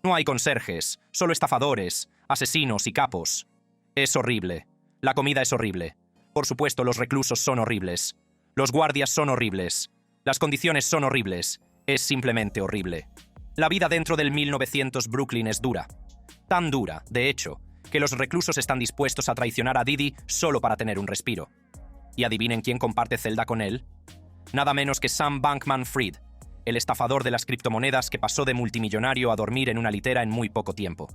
No hay conserjes, solo estafadores, asesinos y capos. Es horrible. La comida es horrible. Por supuesto, los reclusos son horribles. Los guardias son horribles. Las condiciones son horribles. Es simplemente horrible. La vida dentro del 1900 Brooklyn es dura. Tan dura, de hecho, que los reclusos están dispuestos a traicionar a Diddy solo para tener un respiro. ¿Y adivinen quién comparte celda con él? Nada menos que Sam Bankman-Fried, el estafador de las criptomonedas que pasó de multimillonario a dormir en una litera en muy poco tiempo.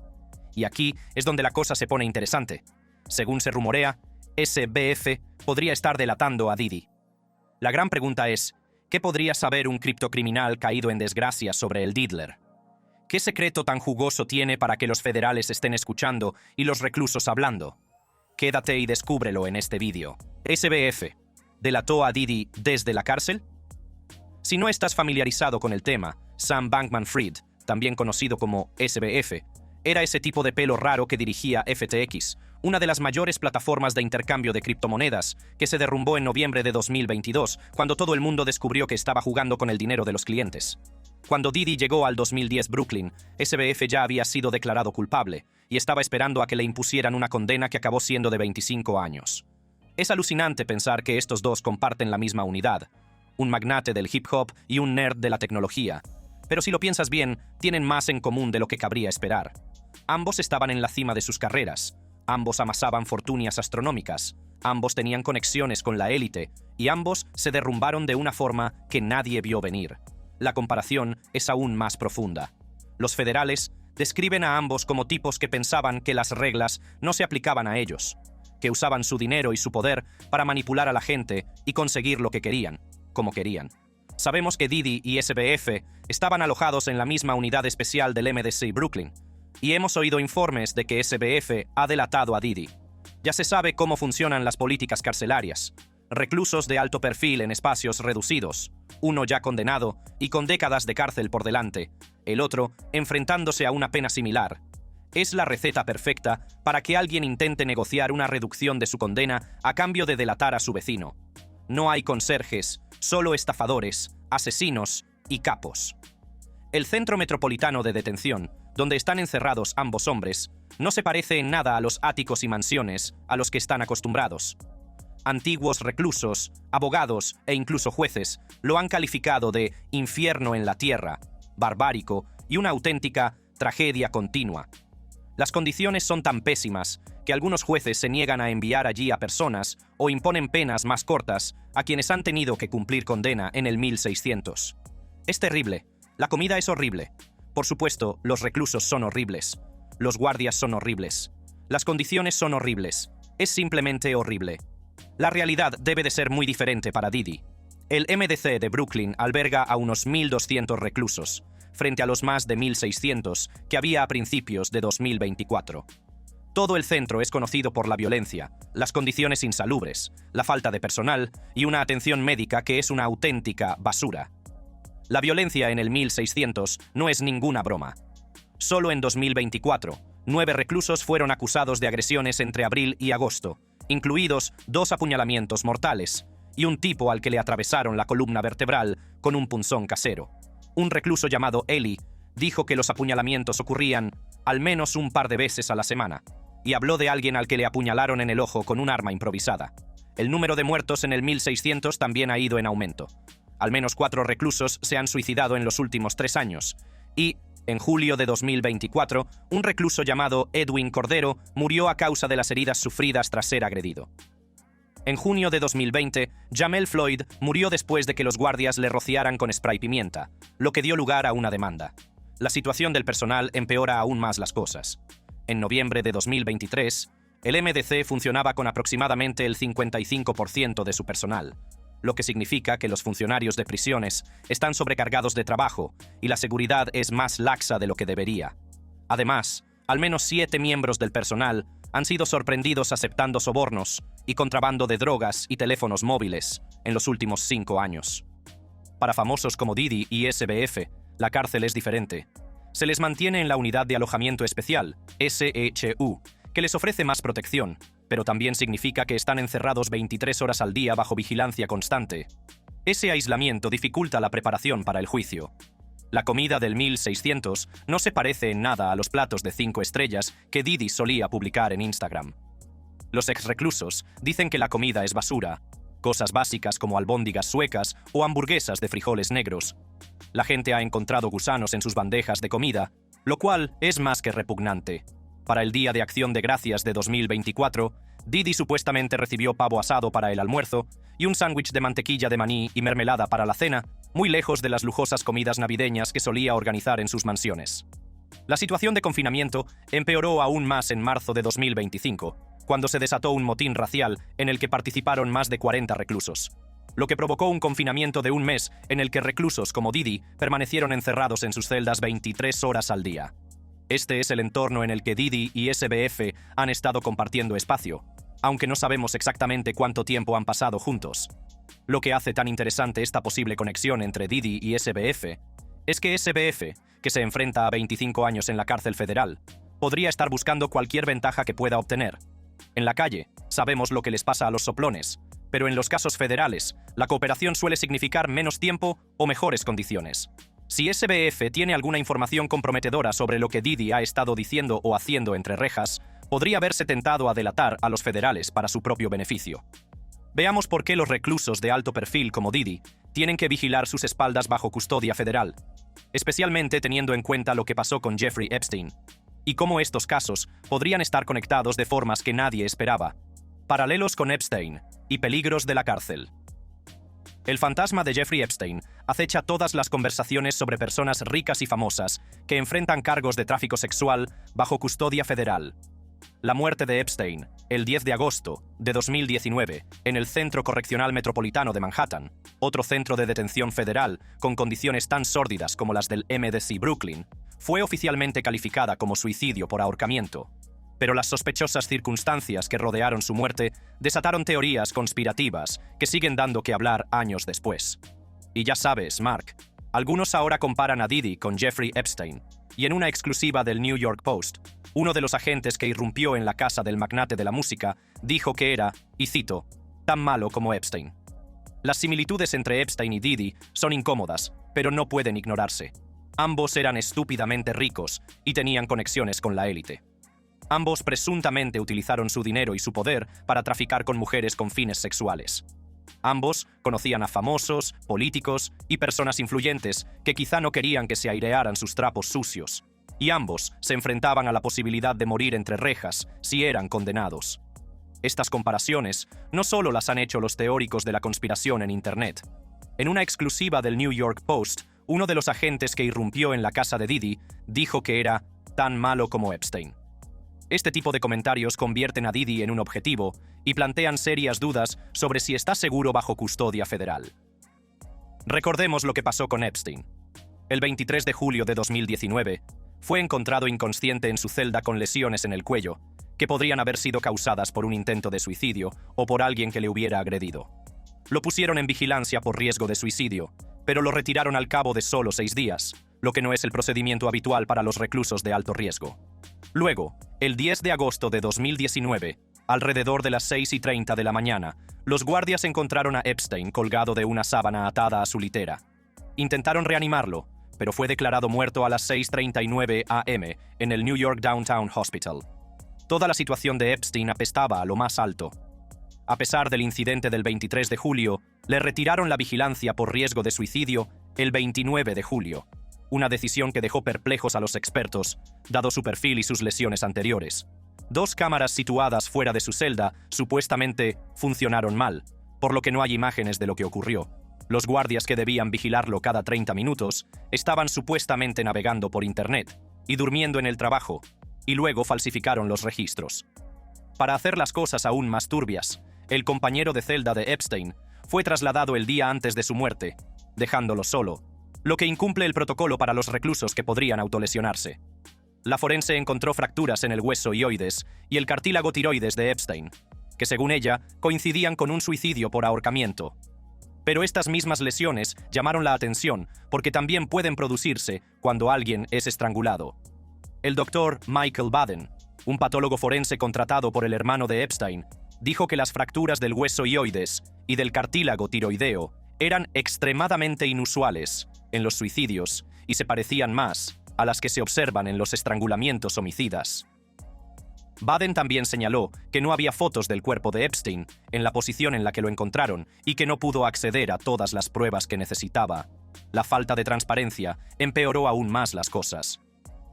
Y aquí es donde la cosa se pone interesante. Según se rumorea, SBF podría estar delatando a Diddy. La gran pregunta es, ¿qué podría saber un criptocriminal caído en desgracia sobre el Diddler? ¿Qué secreto tan jugoso tiene para que los federales estén escuchando y los reclusos hablando? Quédate y descúbrelo en este vídeo. SBF, ¿delató a Diddy desde la cárcel? Si no estás familiarizado con el tema, Sam Bankman-Fried, también conocido como SBF, era ese tipo de pelo raro que dirigía FTX, una de las mayores plataformas de intercambio de criptomonedas, que se derrumbó en noviembre de 2022, cuando todo el mundo descubrió que estaba jugando con el dinero de los clientes. Cuando Diddy llegó al 2010 Brooklyn, SBF ya había sido declarado culpable y estaba esperando a que le impusieran una condena que acabó siendo de 25 años. Es alucinante pensar que estos dos comparten la misma unidad, un magnate del hip hop y un nerd de la tecnología. Pero si lo piensas bien, tienen más en común de lo que cabría esperar. Ambos estaban en la cima de sus carreras, ambos amasaban fortunas astronómicas, ambos tenían conexiones con la élite y ambos se derrumbaron de una forma que nadie vio venir. La comparación es aún más profunda. Los federales describen a ambos como tipos que pensaban que las reglas no se aplicaban a ellos, que usaban su dinero y su poder para manipular a la gente y conseguir lo que querían, como querían. Sabemos que Diddy y SBF estaban alojados en la misma unidad especial del MDC Brooklyn, y hemos oído informes de que SBF ha delatado a Diddy. Ya se sabe cómo funcionan las políticas carcelarias. Reclusos de alto perfil en espacios reducidos, uno ya condenado y con décadas de cárcel por delante, el otro enfrentándose a una pena similar. Es la receta perfecta para que alguien intente negociar una reducción de su condena a cambio de delatar a su vecino. No hay conserjes, solo estafadores, asesinos y capos. El centro metropolitano de detención, donde están encerrados ambos hombres, no se parece en nada a los áticos y mansiones a los que están acostumbrados. Antiguos reclusos, abogados e incluso jueces lo han calificado de infierno en la tierra, barbárico y una auténtica tragedia continua. Las condiciones son tan pésimas que algunos jueces se niegan a enviar allí a personas o imponen penas más cortas a quienes han tenido que cumplir condena en el 1600. Es terrible. La comida es horrible. Por supuesto, los reclusos son horribles. Los guardias son horribles. Las condiciones son horribles. Es simplemente horrible. La realidad debe de ser muy diferente para Diddy. El MDC de Brooklyn alberga a unos 1.200 reclusos, frente a los más de 1.600 que había a principios de 2024. Todo el centro es conocido por la violencia, las condiciones insalubres, la falta de personal y una atención médica que es una auténtica basura. La violencia en el 1600 no es ninguna broma. Solo en 2024, 9 reclusos fueron acusados de agresiones entre abril y agosto, incluidos 2 apuñalamientos mortales y un tipo al que le atravesaron la columna vertebral con un punzón casero. Un recluso llamado Eli dijo que los apuñalamientos ocurrían al menos un par de veces a la semana, y habló de alguien al que le apuñalaron en el ojo con un arma improvisada. El número de muertos en el 1600 también ha ido en aumento. Al menos 4 reclusos se han suicidado en los últimos 3 años, y, en julio de 2024, un recluso llamado Edwin Cordero murió a causa de las heridas sufridas tras ser agredido. En junio de 2020, Jamel Floyd murió después de que los guardias le rociaran con spray pimienta, lo que dio lugar a una demanda. La situación del personal empeora aún más las cosas. En noviembre de 2023, el MDC funcionaba con aproximadamente el 55% de su personal, lo que significa que los funcionarios de prisiones están sobrecargados de trabajo y la seguridad es más laxa de lo que debería. Además, al menos 7 miembros del personal han sido sorprendidos aceptando sobornos y contrabando de drogas y teléfonos móviles en los últimos 5 años. Para famosos como Diddy y SBF, la cárcel es diferente. Se les mantiene en la unidad de alojamiento especial, SHU, que les ofrece más protección, pero también significa que están encerrados 23 horas al día bajo vigilancia constante. Ese aislamiento dificulta la preparación para el juicio. La comida del 1600 no se parece en nada a los platos de 5 estrellas que Diddy solía publicar en Instagram. Los exreclusos dicen que la comida es basura, cosas básicas como albóndigas suecas o hamburguesas de frijoles negros. La gente ha encontrado gusanos en sus bandejas de comida, lo cual es más que repugnante. Para el Día de Acción de Gracias de 2024, Diddy supuestamente recibió pavo asado para el almuerzo y un sándwich de mantequilla de maní y mermelada para la cena, muy lejos de las lujosas comidas navideñas que solía organizar en sus mansiones. La situación de confinamiento empeoró aún más en marzo de 2025, cuando se desató un motín racial en el que participaron más de 40 reclusos, lo que provocó un confinamiento de un mes en el que reclusos como Diddy permanecieron encerrados en sus celdas 23 horas al día. Este es el entorno en el que Diddy y SBF han estado compartiendo espacio, aunque no sabemos exactamente cuánto tiempo han pasado juntos. Lo que hace tan interesante esta posible conexión entre Diddy y SBF es que SBF, que se enfrenta a 25 años en la cárcel federal, podría estar buscando cualquier ventaja que pueda obtener. En la calle, sabemos lo que les pasa a los soplones, pero en los casos federales, la cooperación suele significar menos tiempo o mejores condiciones. Si SBF tiene alguna información comprometedora sobre lo que Diddy ha estado diciendo o haciendo entre rejas, podría verse tentado a delatar a los federales para su propio beneficio. Veamos por qué los reclusos de alto perfil como Diddy tienen que vigilar sus espaldas bajo custodia federal, especialmente teniendo en cuenta lo que pasó con Jeffrey Epstein, y cómo estos casos podrían estar conectados de formas que nadie esperaba. Paralelos con Epstein y peligros de la cárcel. El fantasma de Jeffrey Epstein acecha todas las conversaciones sobre personas ricas y famosas que enfrentan cargos de tráfico sexual bajo custodia federal. La muerte de Epstein, el 10 de agosto de 2019, en el Centro Correccional Metropolitano de Manhattan, otro centro de detención federal con condiciones tan sórdidas como las del MDC Brooklyn, fue oficialmente calificada como suicidio por ahorcamiento. Pero las sospechosas circunstancias que rodearon su muerte desataron teorías conspirativas que siguen dando que hablar años después. Y ya sabes, Mark, algunos ahora comparan a Diddy con Jeffrey Epstein, y en una exclusiva del New York Post, uno de los agentes que irrumpió en la casa del magnate de la música dijo que era, y cito, tan malo como Epstein. Las similitudes entre Epstein y Diddy son incómodas, pero no pueden ignorarse. Ambos eran estúpidamente ricos y tenían conexiones con la élite. Ambos presuntamente utilizaron su dinero y su poder para traficar con mujeres con fines sexuales. Ambos conocían a famosos, políticos y personas influyentes que quizá no querían que se airearan sus trapos sucios. Y ambos se enfrentaban a la posibilidad de morir entre rejas si eran condenados. Estas comparaciones no solo las han hecho los teóricos de la conspiración en Internet. En una exclusiva del New York Post, uno de los agentes que irrumpió en la casa de Diddy dijo que era tan malo como Epstein. Este tipo de comentarios convierten a Diddy en un objetivo y plantean serias dudas sobre si está seguro bajo custodia federal. Recordemos lo que pasó con Epstein. El 23 de julio de 2019, fue encontrado inconsciente en su celda con lesiones en el cuello, que podrían haber sido causadas por un intento de suicidio o por alguien que le hubiera agredido. Lo pusieron en vigilancia por riesgo de suicidio, pero lo retiraron al cabo de solo 6 días, lo que no es el procedimiento habitual para los reclusos de alto riesgo. Luego, el 10 de agosto de 2019, alrededor de las 6:30 de la mañana, los guardias encontraron a Epstein colgado de una sábana atada a su litera. Intentaron reanimarlo, pero fue declarado muerto a las 6:39 a.m. en el New York Downtown Hospital. Toda la situación de Epstein apestaba a lo más alto. A pesar del incidente del 23 de julio, le retiraron la vigilancia por riesgo de suicidio el 29 de julio, una decisión que dejó perplejos a los expertos, dado su perfil y sus lesiones anteriores. 2 cámaras situadas fuera de su celda supuestamente funcionaron mal, por lo que no hay imágenes de lo que ocurrió. Los guardias que debían vigilarlo cada 30 minutos estaban supuestamente navegando por Internet y durmiendo en el trabajo, y luego falsificaron los registros. Para hacer las cosas aún más turbias, el compañero de celda de Epstein fue trasladado el día antes de su muerte, dejándolo solo, lo que incumple el protocolo para los reclusos que podrían autolesionarse. La forense encontró fracturas en el hueso hioides y el cartílago tiroides de Epstein, que según ella coincidían con un suicidio por ahorcamiento. Pero estas mismas lesiones llamaron la atención porque también pueden producirse cuando alguien es estrangulado. El doctor Michael Baden, un patólogo forense contratado por el hermano de Epstein, dijo que las fracturas del hueso hioides y del cartílago tiroideo eran extremadamente inusuales en los suicidios y se parecían más a las que se observan en los estrangulamientos homicidas. Baden también señaló que no había fotos del cuerpo de Epstein en la posición en la que lo encontraron y que no pudo acceder a todas las pruebas que necesitaba. La falta de transparencia empeoró aún más las cosas.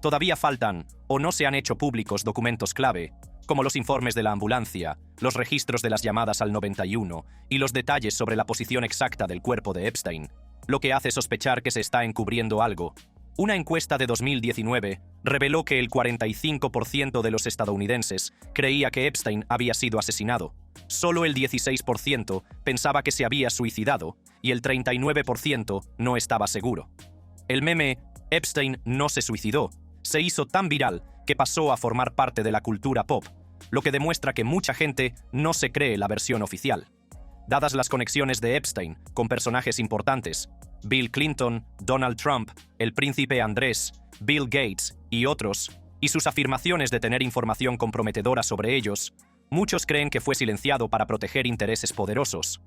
Todavía faltan o no se han hecho públicos documentos clave, como los informes de la ambulancia, los registros de las llamadas al 91 y los detalles sobre la posición exacta del cuerpo de Epstein, lo que hace sospechar que se está encubriendo algo. Una encuesta de 2019 reveló que el 45% de los estadounidenses creía que Epstein había sido asesinado. Solo el 16% pensaba que se había suicidado y el 39% no estaba seguro. El meme "Epstein no se suicidó" se hizo tan viral que pasó a formar parte de la cultura pop, lo que demuestra que mucha gente no se cree la versión oficial. Dadas las conexiones de Epstein con personajes importantes, Bill Clinton, Donald Trump, el príncipe Andrés, Bill Gates y otros, y sus afirmaciones de tener información comprometedora sobre ellos, muchos creen que fue silenciado para proteger intereses poderosos.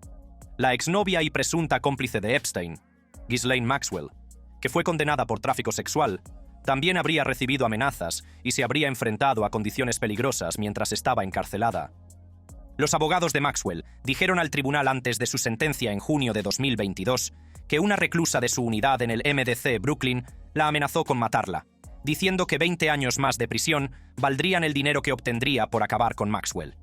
La exnovia y presunta cómplice de Epstein, Ghislaine Maxwell, que fue condenada por tráfico sexual, también habría recibido amenazas y se habría enfrentado a condiciones peligrosas mientras estaba encarcelada. Los abogados de Maxwell dijeron al tribunal antes de su sentencia en junio de 2022 que una reclusa de su unidad en el MDC Brooklyn la amenazó con matarla, diciendo que 20 años más de prisión valdrían el dinero que obtendría por acabar con Maxwell.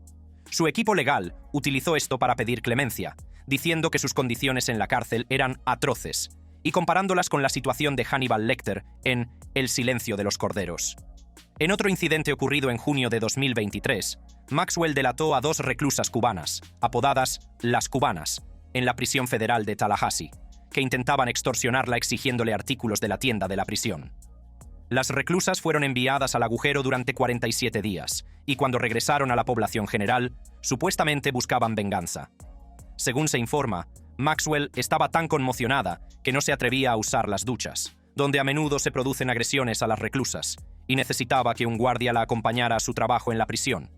Su equipo legal utilizó esto para pedir clemencia, diciendo que sus condiciones en la cárcel eran atroces, y comparándolas con la situación de Hannibal Lecter en El silencio de los corderos. En otro incidente ocurrido en junio de 2023, Maxwell delató a 2 reclusas cubanas, apodadas Las Cubanas, en la prisión federal de Tallahassee, que intentaban extorsionarla exigiéndole artículos de la tienda de la prisión. Las reclusas fueron enviadas al agujero durante 47 días, y cuando regresaron a la población general, supuestamente buscaban venganza. Según se informa, Maxwell estaba tan conmocionada que no se atrevía a usar las duchas, donde a menudo se producen agresiones a las reclusas, y necesitaba que un guardia la acompañara a su trabajo en la prisión.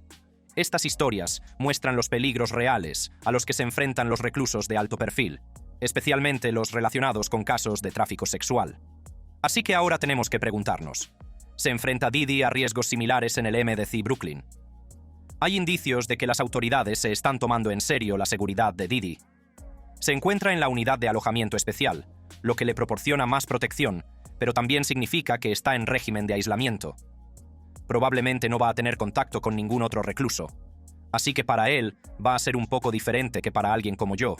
Estas historias muestran los peligros reales a los que se enfrentan los reclusos de alto perfil, especialmente los relacionados con casos de tráfico sexual. Así que ahora tenemos que preguntarnos, ¿se enfrenta Didi a riesgos similares en el MDC Brooklyn? Hay indicios de que las autoridades se están tomando en serio la seguridad de Didi. Se encuentra en la unidad de alojamiento especial, lo que le proporciona más protección, pero también significa que está en régimen de aislamiento. Probablemente no va a tener contacto con ningún otro recluso, así que para él va a ser un poco diferente que para alguien como yo,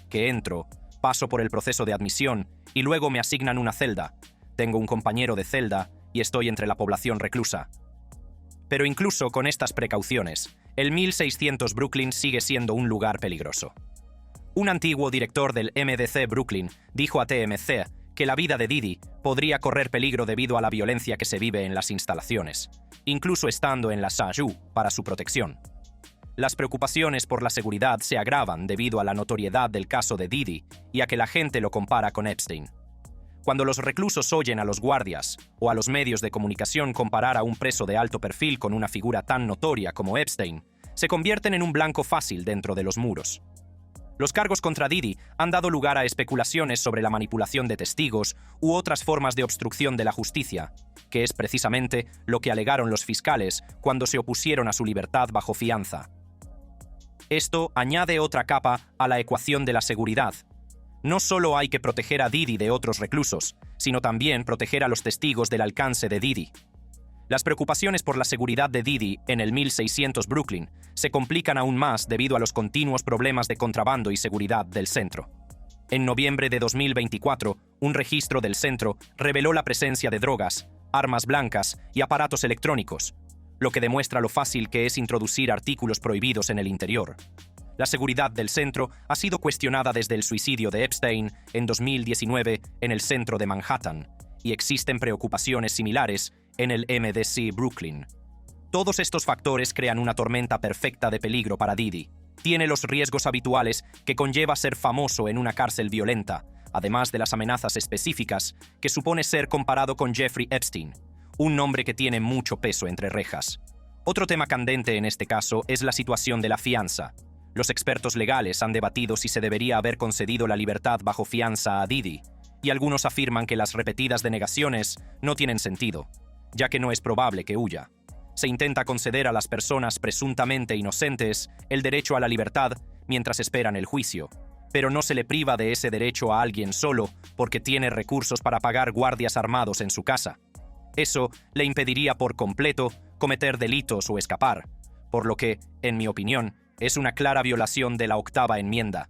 que entro, paso por el proceso de admisión y luego me asignan una celda, tengo un compañero de celda y estoy entre la población reclusa. Pero incluso con estas precauciones, el 1600 Brooklyn sigue siendo un lugar peligroso. Un antiguo director del MDC Brooklyn dijo a TMZ que la vida de Didi podría correr peligro debido a la violencia que se vive en las instalaciones, incluso estando en la SAJU para su protección. Las preocupaciones por la seguridad se agravan debido a la notoriedad del caso de Didi y a que la gente lo compara con Epstein. Cuando los reclusos oyen a los guardias o a los medios de comunicación comparar a un preso de alto perfil con una figura tan notoria como Epstein, se convierten en un blanco fácil dentro de los muros. Los cargos contra Didi han dado lugar a especulaciones sobre la manipulación de testigos u otras formas de obstrucción de la justicia, que es precisamente lo que alegaron los fiscales cuando se opusieron a su libertad bajo fianza. Esto añade otra capa a la ecuación de la seguridad. No solo hay que proteger a Didi de otros reclusos, sino también proteger a los testigos del alcance de Didi. Las preocupaciones por la seguridad de Didi en el 1600 Brooklyn se complican aún más debido a los continuos problemas de contrabando y seguridad del centro. En noviembre de 2024, un registro del centro reveló la presencia de drogas, armas blancas y aparatos electrónicos, lo que demuestra lo fácil que es introducir artículos prohibidos en el interior. La seguridad del centro ha sido cuestionada desde el suicidio de Epstein en 2019 en el centro de Manhattan, y existen preocupaciones similares en el MDC Brooklyn. Todos estos factores crean una tormenta perfecta de peligro para Didi. Tiene los riesgos habituales que conlleva ser famoso en una cárcel violenta, además de las amenazas específicas que supone ser comparado con Jeffrey Epstein, un nombre que tiene mucho peso entre rejas. Otro tema candente en este caso es la situación de la fianza. Los expertos legales han debatido si se debería haber concedido la libertad bajo fianza a Didi. y algunos afirman que las repetidas denegaciones no tienen sentido, ya que no es probable que huya. Se intenta conceder a las personas presuntamente inocentes el derecho a la libertad mientras esperan el juicio, pero no se le priva de ese derecho a alguien solo porque tiene recursos para pagar guardias armados en su casa. Eso le impediría por completo cometer delitos o escapar, por lo que, en mi opinión, es una clara violación de la octava enmienda.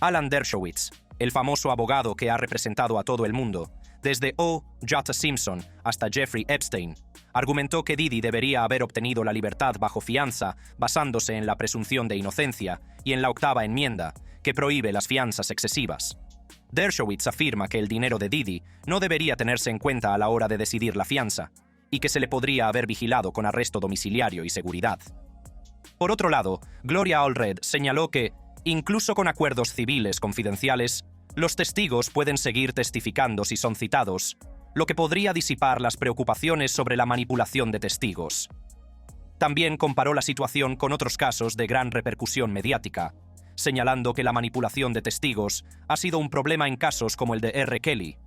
Alan Dershowitz, el famoso abogado que ha representado a todo el mundo, desde O.J. Simpson hasta Jeffrey Epstein, argumentó que Diddy debería haber obtenido la libertad bajo fianza basándose en la presunción de inocencia y en la octava enmienda, que prohíbe las fianzas excesivas. Dershowitz afirma que el dinero de Diddy no debería tenerse en cuenta a la hora de decidir la fianza, y que se le podría haber vigilado con arresto domiciliario y seguridad. Por otro lado, Gloria Allred señaló que, incluso con acuerdos civiles confidenciales, los testigos pueden seguir testificando si son citados, lo que podría disipar las preocupaciones sobre la manipulación de testigos. También comparó la situación con otros casos de gran repercusión mediática, señalando que la manipulación de testigos ha sido un problema en casos como el de R. Kelly.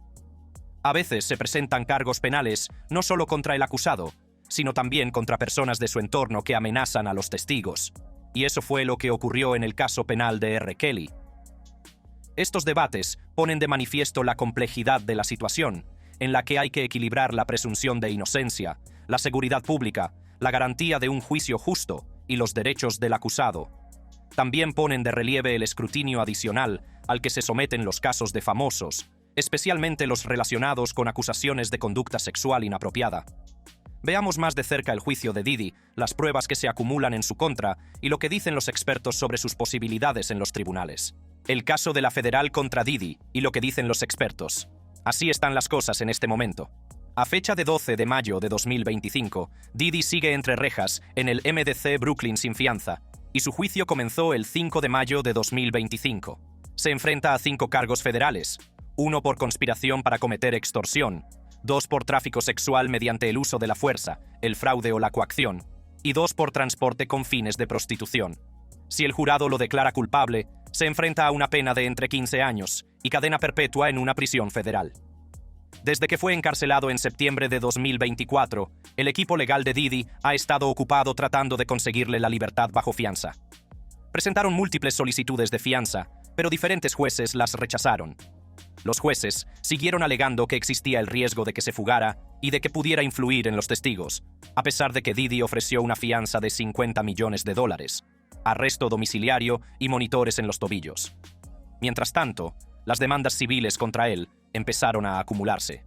A veces se presentan cargos penales no solo contra el acusado, sino también contra personas de su entorno que amenazan a los testigos. Y eso fue lo que ocurrió en el caso penal de R. Kelly. Estos debates ponen de manifiesto la complejidad de la situación, en la que hay que equilibrar la presunción de inocencia, la seguridad pública, la garantía de un juicio justo y los derechos del acusado. También ponen de relieve el escrutinio adicional al que se someten los casos de famosos, especialmente los relacionados con acusaciones de conducta sexual inapropiada. Veamos más de cerca el juicio de Diddy, las pruebas que se acumulan en su contra y lo que dicen los expertos sobre sus posibilidades en los tribunales. El caso de la federal contra Diddy y lo que dicen los expertos. Así están las cosas en este momento. A fecha de 12 de mayo de 2025, Diddy sigue entre rejas en el MDC Brooklyn sin fianza, y su juicio comenzó el 5 de mayo de 2025. Se enfrenta a 5 cargos federales, 1 por conspiración para cometer extorsión, 2 por tráfico sexual mediante el uso de la fuerza, el fraude o la coacción, y 2 por transporte con fines de prostitución. Si el jurado lo declara culpable, se enfrenta a una pena de entre 15 años y cadena perpetua en una prisión federal. Desde que fue encarcelado en septiembre de 2024, el equipo legal de Diddy ha estado ocupado tratando de conseguirle la libertad bajo fianza. Presentaron múltiples solicitudes de fianza, pero diferentes jueces las rechazaron. Los jueces siguieron alegando que existía el riesgo de que se fugara y de que pudiera influir en los testigos, a pesar de que Diddy ofreció una fianza de $50 millones, arresto domiciliario y monitores en los tobillos. Mientras tanto, las demandas civiles contra él empezaron a acumularse.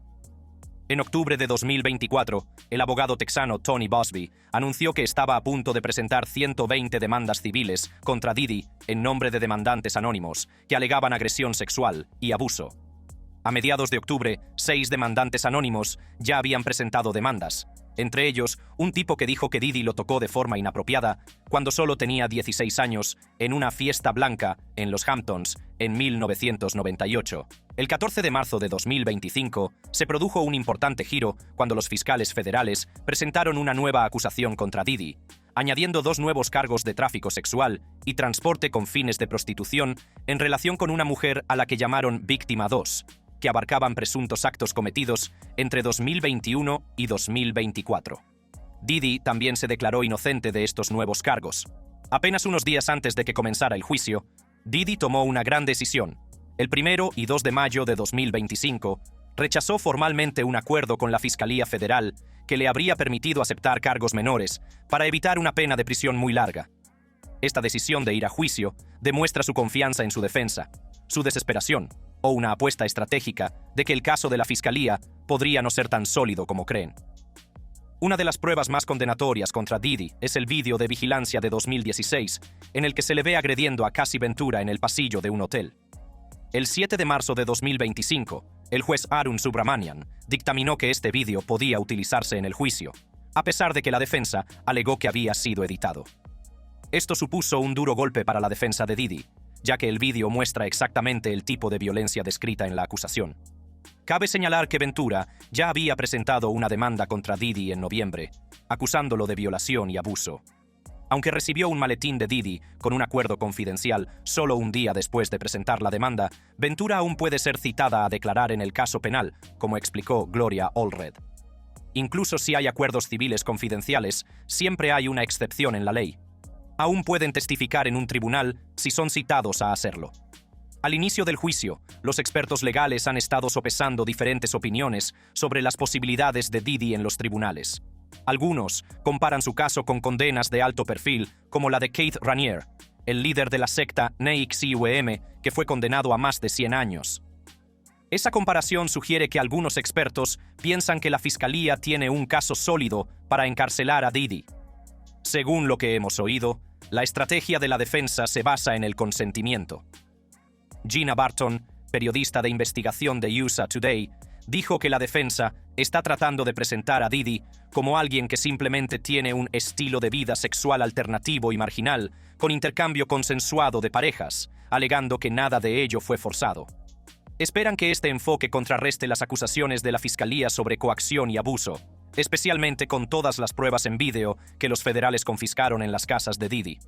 En octubre de 2024, el abogado texano Tony Bosby anunció que estaba a punto de presentar 120 demandas civiles contra Diddy en nombre de demandantes anónimos que alegaban agresión sexual y abuso. A mediados de octubre, 6 demandantes anónimos ya habían presentado demandas, entre ellos un tipo que dijo que Diddy lo tocó de forma inapropiada cuando solo tenía 16 años en una fiesta blanca en los Hamptons en 1998. El 14 de marzo de 2025 se produjo un importante giro cuando los fiscales federales presentaron una nueva acusación contra Diddy, añadiendo 2 nuevos cargos de tráfico sexual y transporte con fines de prostitución en relación con una mujer a la que llamaron Víctima 2, que abarcaban presuntos actos cometidos entre 2021 y 2024. Diddy también se declaró inocente de estos nuevos cargos. Apenas unos días antes de que comenzara el juicio, Diddy tomó una gran decisión. El 1 y 2 de mayo de 2025, rechazó formalmente un acuerdo con la Fiscalía Federal que le habría permitido aceptar cargos menores para evitar una pena de prisión muy larga. Esta decisión de ir a juicio demuestra su confianza en su defensa, su desesperación o una apuesta estratégica de que el caso de la Fiscalía podría no ser tan sólido como creen. Una de las pruebas más condenatorias contra Diddy es el vídeo de vigilancia de 2016, en el que se le ve agrediendo a Cassie Ventura en el pasillo de un hotel. El 7 de marzo de 2025, el juez Arun Subramanian dictaminó que este vídeo podía utilizarse en el juicio, a pesar de que la defensa alegó que había sido editado. Esto supuso un duro golpe para la defensa de Diddy, ya que el vídeo muestra exactamente el tipo de violencia descrita en la acusación. Cabe señalar que Ventura ya había presentado una demanda contra Diddy en noviembre, acusándolo de violación y abuso. Aunque recibió un maletín de Diddy con un acuerdo confidencial solo un día después de presentar la demanda, Ventura aún puede ser citada a declarar en el caso penal, como explicó Gloria Allred. Incluso si hay acuerdos civiles confidenciales, siempre hay una excepción en la ley. Aún pueden testificar en un tribunal si son citados a hacerlo. Al inicio del juicio, los expertos legales han estado sopesando diferentes opiniones sobre las posibilidades de Diddy en los tribunales. Algunos comparan su caso con condenas de alto perfil, como la de Keith Raniere, el líder de la secta NXIVM, que fue condenado a más de 100 años. Esa comparación sugiere que algunos expertos piensan que la fiscalía tiene un caso sólido para encarcelar a Diddy. Según lo que hemos oído, la estrategia de la defensa se basa en el consentimiento. Gina Barton, periodista de investigación de USA Today, dijo que la defensa está tratando de presentar a Diddy como alguien que simplemente tiene un estilo de vida sexual alternativo y marginal, con intercambio consensuado de parejas, alegando que nada de ello fue forzado. Esperan que este enfoque contrarreste las acusaciones de la fiscalía sobre coacción y abuso, especialmente con todas las pruebas en vídeo que los federales confiscaron en las casas de Diddy.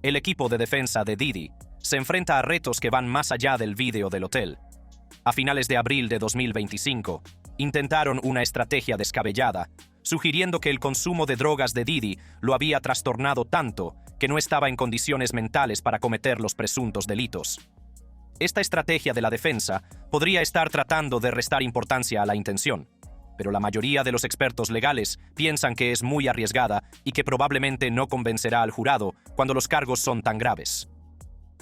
El equipo de defensa de Diddy se enfrenta a retos que van más allá del vídeo del hotel. A finales de abril de 2025, intentaron una estrategia descabellada, sugiriendo que el consumo de drogas de Diddy lo había trastornado tanto que no estaba en condiciones mentales para cometer los presuntos delitos. Esta estrategia de la defensa podría estar tratando de restar importancia a la intención, pero la mayoría de los expertos legales piensan que es muy arriesgada y que probablemente no convencerá al jurado cuando los cargos son tan graves.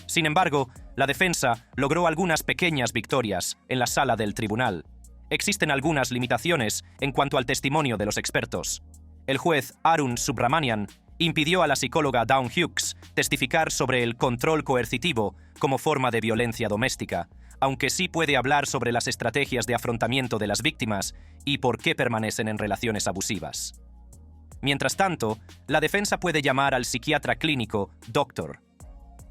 Sin embargo, la defensa logró algunas pequeñas victorias en la sala del tribunal. Existen algunas limitaciones en cuanto al testimonio de los expertos. El juez Arun Subramanian impidió a la psicóloga Dawn Hughes testificar sobre el control coercitivo como forma de violencia doméstica, aunque sí puede hablar sobre las estrategias de afrontamiento de las víctimas y por qué permanecen en relaciones abusivas. Mientras tanto, la defensa puede llamar al psiquiatra clínico Dr.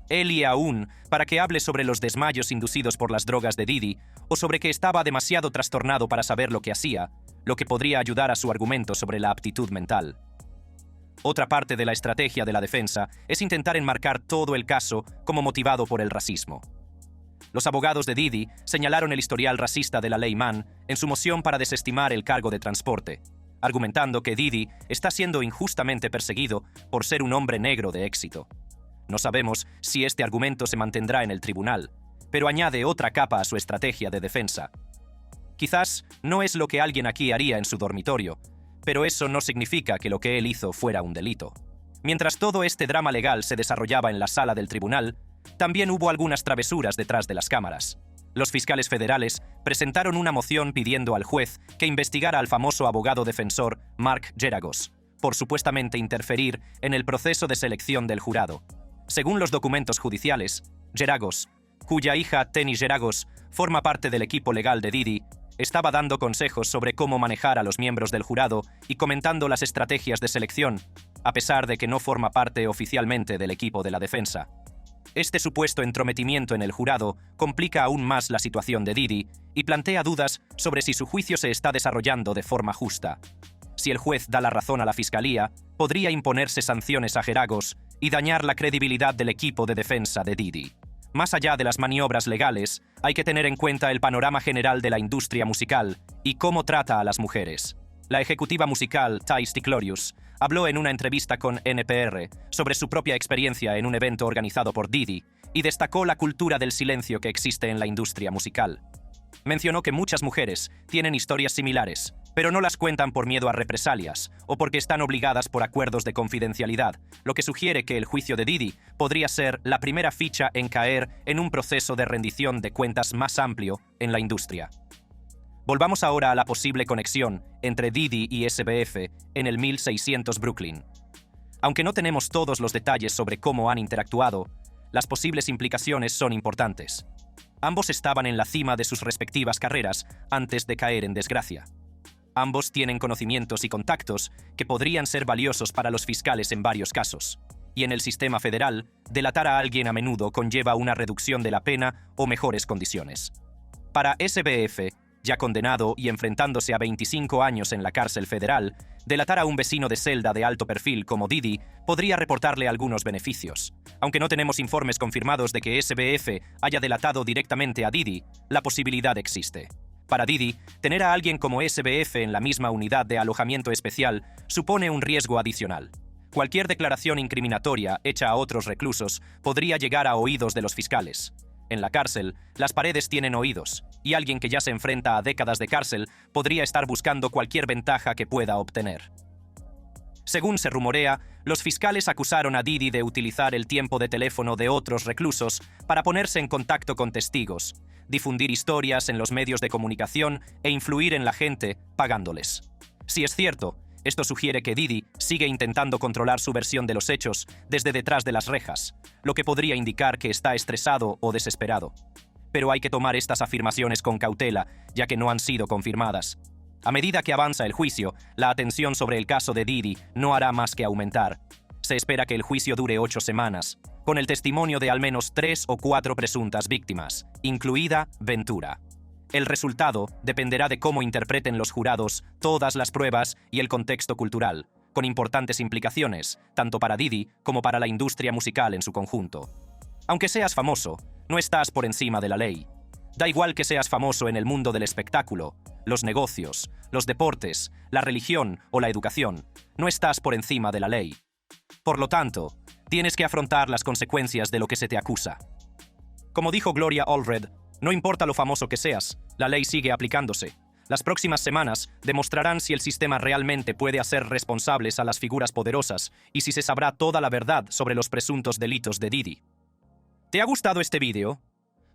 Eli Aoun para que hable sobre los desmayos inducidos por las drogas de Diddy o sobre que estaba demasiado trastornado para saber lo que hacía, lo que podría ayudar a su argumento sobre la aptitud mental. Otra parte de la estrategia de la defensa es intentar enmarcar todo el caso como motivado por el racismo. Los abogados de Diddy señalaron el historial racista de la ley Mann en su moción para desestimar el cargo de transporte, argumentando que Diddy está siendo injustamente perseguido por ser un hombre negro de éxito. No sabemos si este argumento se mantendrá en el tribunal, pero añade otra capa a su estrategia de defensa. Quizás no es lo que alguien aquí haría en su dormitorio, pero eso no significa que lo que él hizo fuera un delito. Mientras todo este drama legal se desarrollaba en la sala del tribunal, también hubo algunas travesuras detrás de las cámaras. Los fiscales federales presentaron una moción pidiendo al juez que investigara al famoso abogado defensor Mark Geragos por supuestamente interferir en el proceso de selección del jurado. Según los documentos judiciales, Geragos, cuya hija Tenny Geragos forma parte del equipo legal de Diddy, estaba dando consejos sobre cómo manejar a los miembros del jurado y comentando las estrategias de selección, a pesar de que no forma parte oficialmente del equipo de la defensa. Este supuesto entrometimiento en el jurado complica aún más la situación de Diddy y plantea dudas sobre si su juicio se está desarrollando de forma justa. Si el juez da la razón a la fiscalía, podría imponerse sanciones a Geragos y dañar la credibilidad del equipo de defensa de Diddy. Más allá de las maniobras legales, hay que tener en cuenta el panorama general de la industria musical y cómo trata a las mujeres. La ejecutiva musical Ty Sticklorius habló en una entrevista con NPR sobre su propia experiencia en un evento organizado por Diddy y destacó la cultura del silencio que existe en la industria musical. Mencionó que muchas mujeres tienen historias similares, pero no las cuentan por miedo a represalias o porque están obligadas por acuerdos de confidencialidad, lo que sugiere que el juicio de Diddy podría ser la primera ficha en caer en un proceso de rendición de cuentas más amplio en la industria. Volvamos ahora a la posible conexión entre Diddy y SBF en el 1600 Brooklyn. Aunque no tenemos todos los detalles sobre cómo han interactuado, las posibles implicaciones son importantes. Ambos estaban en la cima de sus respectivas carreras antes de caer en desgracia. Ambos tienen conocimientos y contactos que podrían ser valiosos para los fiscales en varios casos. Y en el sistema federal, delatar a alguien a menudo conlleva una reducción de la pena o mejores condiciones. Para SBF, ya condenado y enfrentándose a 25 años en la cárcel federal, delatar a un vecino de celda de alto perfil como Diddy podría reportarle algunos beneficios. Aunque no tenemos informes confirmados de que SBF haya delatado directamente a Diddy, la posibilidad existe. Para Diddy, tener a alguien como SBF en la misma unidad de alojamiento especial supone un riesgo adicional. Cualquier declaración incriminatoria hecha a otros reclusos podría llegar a oídos de los fiscales. En la cárcel, las paredes tienen oídos, y alguien que ya se enfrenta a décadas de cárcel podría estar buscando cualquier ventaja que pueda obtener. Según se rumorea, los fiscales acusaron a Diddy de utilizar el tiempo de teléfono de otros reclusos para ponerse en contacto con testigos, difundir historias en los medios de comunicación e influir en la gente pagándoles. Si es cierto, esto sugiere que Diddy sigue intentando controlar su versión de los hechos desde detrás de las rejas, lo que podría indicar que está estresado o desesperado. Pero hay que tomar estas afirmaciones con cautela, ya que no han sido confirmadas. A medida que avanza el juicio, la atención sobre el caso de Diddy no hará más que aumentar. Se espera que el juicio dure 8 semanas, con el testimonio de al menos 3 o 4 presuntas víctimas, incluida Ventura. El resultado dependerá de cómo interpreten los jurados todas las pruebas y el contexto cultural, con importantes implicaciones, tanto para Diddy como para la industria musical en su conjunto. Aunque seas famoso, no estás por encima de la ley. Da igual que seas famoso en el mundo del espectáculo, los negocios, los deportes, la religión o la educación, no estás por encima de la ley. Por lo tanto, tienes que afrontar las consecuencias de lo que se te acusa. Como dijo Gloria Allred, no importa lo famoso que seas, la ley sigue aplicándose. Las próximas semanas demostrarán si el sistema realmente puede hacer responsables a las figuras poderosas y si se sabrá toda la verdad sobre los presuntos delitos de Diddy. ¿Te ha gustado este vídeo?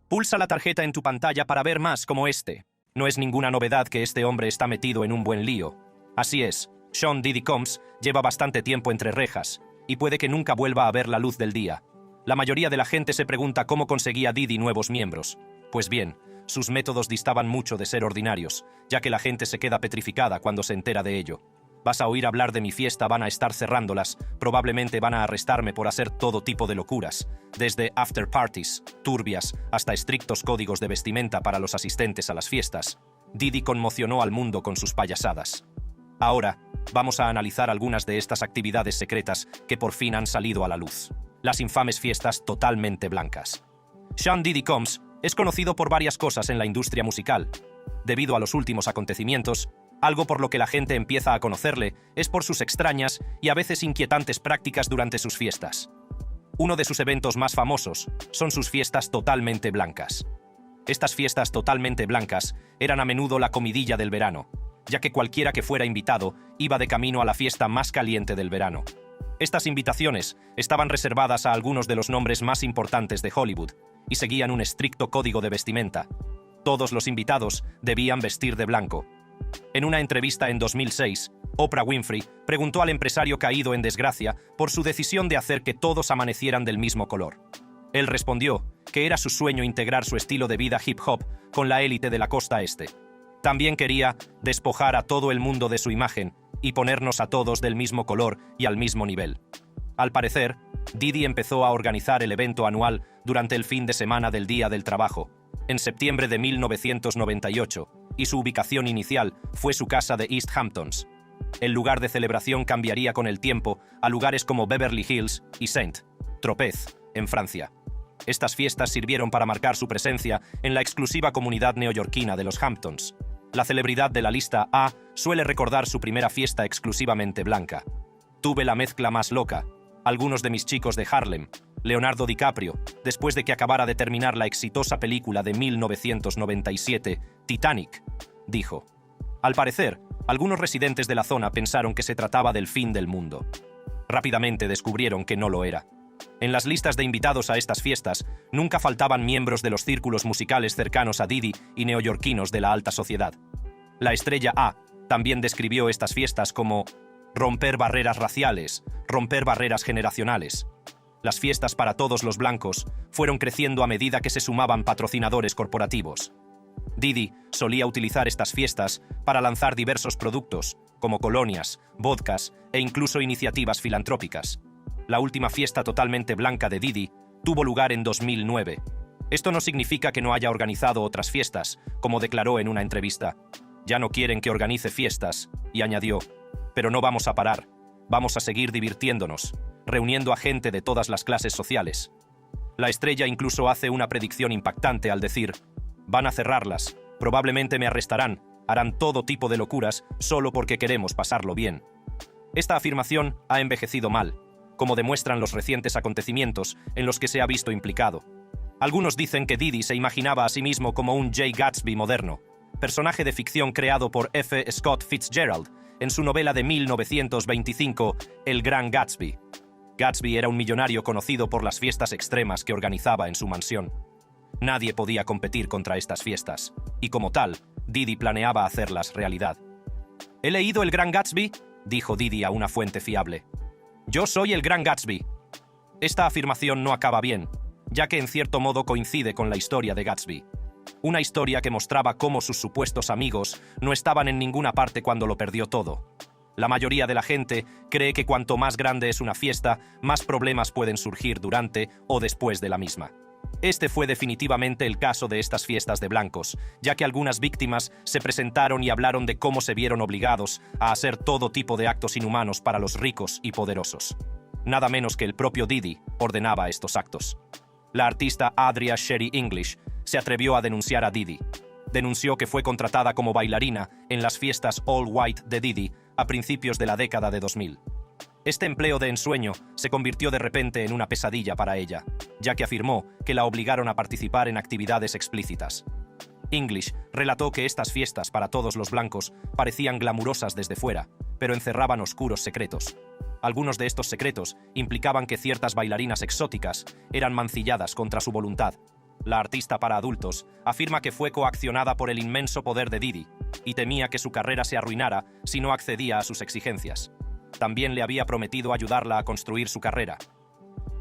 Pulsa la tarjeta en tu pantalla para ver más como este. No es ninguna novedad que este hombre está metido en un buen lío. Así es, Sean Diddy Combs lleva bastante tiempo entre rejas y puede que nunca vuelva a ver la luz del día. La mayoría de la gente se pregunta cómo conseguía Diddy nuevos miembros. Pues bien, sus métodos distaban mucho de ser ordinarios, ya que la gente se queda petrificada cuando se entera de ello. Vas a oír hablar de mi fiesta, van a estar cerrándolas, probablemente van a arrestarme por hacer todo tipo de locuras, desde after parties, turbias, hasta estrictos códigos de vestimenta para los asistentes a las fiestas. Diddy conmocionó al mundo con sus payasadas. Ahora, vamos a analizar algunas de estas actividades secretas que por fin han salido a la luz. Las infames fiestas totalmente blancas. Sean Diddy Combs es conocido por varias cosas en la industria musical. Debido a los últimos acontecimientos, algo por lo que la gente empieza a conocerle es por sus extrañas y a veces inquietantes prácticas durante sus fiestas. Uno de sus eventos más famosos son sus fiestas totalmente blancas. Estas fiestas totalmente blancas eran a menudo la comidilla del verano, ya que cualquiera que fuera invitado iba de camino a la fiesta más caliente del verano. Estas invitaciones estaban reservadas a algunos de los nombres más importantes de Hollywood y seguían un estricto código de vestimenta. Todos los invitados debían vestir de blanco. En una entrevista en 2006, Oprah Winfrey preguntó al empresario caído en desgracia por su decisión de hacer que todos amanecieran del mismo color. Él respondió que era su sueño integrar su estilo de vida hip hop con la élite de la costa este. También quería despojar a todo el mundo de su imagen y ponernos a todos del mismo color y al mismo nivel. Al parecer, Diddy empezó a organizar el evento anual durante el fin de semana del Día del Trabajo, en septiembre de 1998, y su ubicación inicial fue su casa de East Hamptons. El lugar de celebración cambiaría con el tiempo a lugares como Beverly Hills y Saint-Tropez, en Francia. Estas fiestas sirvieron para marcar su presencia en la exclusiva comunidad neoyorquina de los Hamptons. La celebridad de la lista A suele recordar su primera fiesta exclusivamente blanca. Tuve la mezcla más loca. Algunos de mis chicos de Harlem, Leonardo DiCaprio, después de que acabara de terminar la exitosa película de 1997, Titanic, dijo. Al parecer, algunos residentes de la zona pensaron que se trataba del fin del mundo. Rápidamente descubrieron que no lo era. En las listas de invitados a estas fiestas, nunca faltaban miembros de los círculos musicales cercanos a Diddy y neoyorquinos de la alta sociedad. La estrella A también describió estas fiestas como romper barreras raciales, romper barreras generacionales. Las fiestas para todos los blancos fueron creciendo a medida que se sumaban patrocinadores corporativos. Diddy solía utilizar estas fiestas para lanzar diversos productos, como colonias, vodkas e incluso iniciativas filantrópicas. La última fiesta totalmente blanca de Diddy tuvo lugar en 2009. Esto no significa que no haya organizado otras fiestas, como declaró en una entrevista. Ya no quieren que organice fiestas, y añadió, pero no vamos a parar, vamos a seguir divirtiéndonos, reuniendo a gente de todas las clases sociales. La estrella incluso hace una predicción impactante al decir, van a cerrarlas, probablemente me arrestarán, harán todo tipo de locuras solo porque queremos pasarlo bien. Esta afirmación ha envejecido mal, como demuestran los recientes acontecimientos en los que se ha visto implicado. Algunos dicen que Diddy se imaginaba a sí mismo como un Jay Gatsby moderno, personaje de ficción creado por F. Scott Fitzgerald en su novela de 1925, El Gran Gatsby. Gatsby era un millonario conocido por las fiestas extremas que organizaba en su mansión. Nadie podía competir contra estas fiestas, y como tal, Diddy planeaba hacerlas realidad. «¿He leído El Gran Gatsby?», dijo Diddy a una fuente fiable. «Yo soy el Gran Gatsby». Esta afirmación no acaba bien, ya que en cierto modo coincide con la historia de Gatsby. Una historia que mostraba cómo sus supuestos amigos no estaban en ninguna parte cuando lo perdió todo. La mayoría de la gente cree que cuanto más grande es una fiesta, más problemas pueden surgir durante o después de la misma. Este fue definitivamente el caso de estas fiestas de blancos, ya que algunas víctimas se presentaron y hablaron de cómo se vieron obligados a hacer todo tipo de actos inhumanos para los ricos y poderosos. Nada menos que el propio Diddy ordenaba estos actos. La artista Adria Sherry English se atrevió a denunciar a Diddy. Denunció que fue contratada como bailarina en las fiestas All White de Diddy a principios de la década de 2000. Este empleo de ensueño se convirtió de repente en una pesadilla para ella, ya que afirmó que la obligaron a participar en actividades explícitas. English relató que estas fiestas para todos los blancos parecían glamurosas desde fuera, pero encerraban oscuros secretos. Algunos de estos secretos implicaban que ciertas bailarinas exóticas eran mancilladas contra su voluntad. La artista para adultos afirma que fue coaccionada por el inmenso poder de Diddy y temía que su carrera se arruinara si no accedía a sus exigencias. También le había prometido ayudarla a construir su carrera.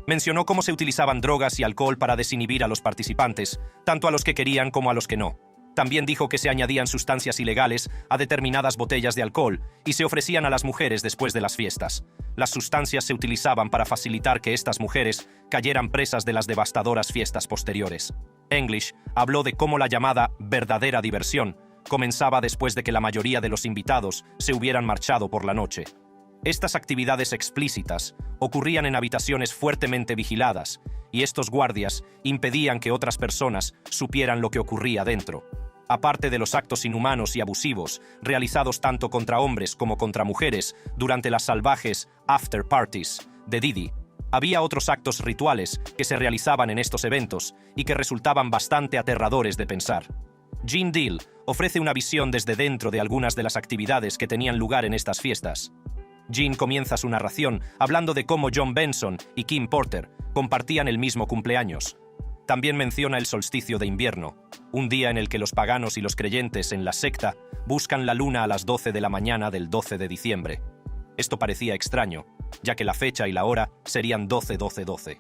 Mencionó cómo se utilizaban drogas y alcohol para desinhibir a los participantes, tanto a los que querían como a los que no. También dijo que se añadían sustancias ilegales a determinadas botellas de alcohol y se ofrecían a las mujeres después de las fiestas. Las sustancias se utilizaban para facilitar que estas mujeres cayeran presas de las devastadoras fiestas posteriores. English habló de cómo la llamada verdadera diversión comenzaba después de que la mayoría de los invitados se hubieran marchado por la noche. Estas actividades explícitas ocurrían en habitaciones fuertemente vigiladas, y estos guardias impedían que otras personas supieran lo que ocurría dentro. Aparte de los actos inhumanos y abusivos realizados tanto contra hombres como contra mujeres durante las salvajes after parties de Diddy, había otros actos rituales que se realizaban en estos eventos y que resultaban bastante aterradores de pensar. Gene Deal ofrece una visión desde dentro de algunas de las actividades que tenían lugar en estas fiestas. Gene comienza su narración hablando de cómo John Benson y Kim Porter compartían el mismo cumpleaños. También menciona el solsticio de invierno, un día en el que los paganos y los creyentes en la secta buscan la luna a las 12 de la mañana del 12 de diciembre. Esto parecía extraño, ya que la fecha y la hora serían 12-12-12.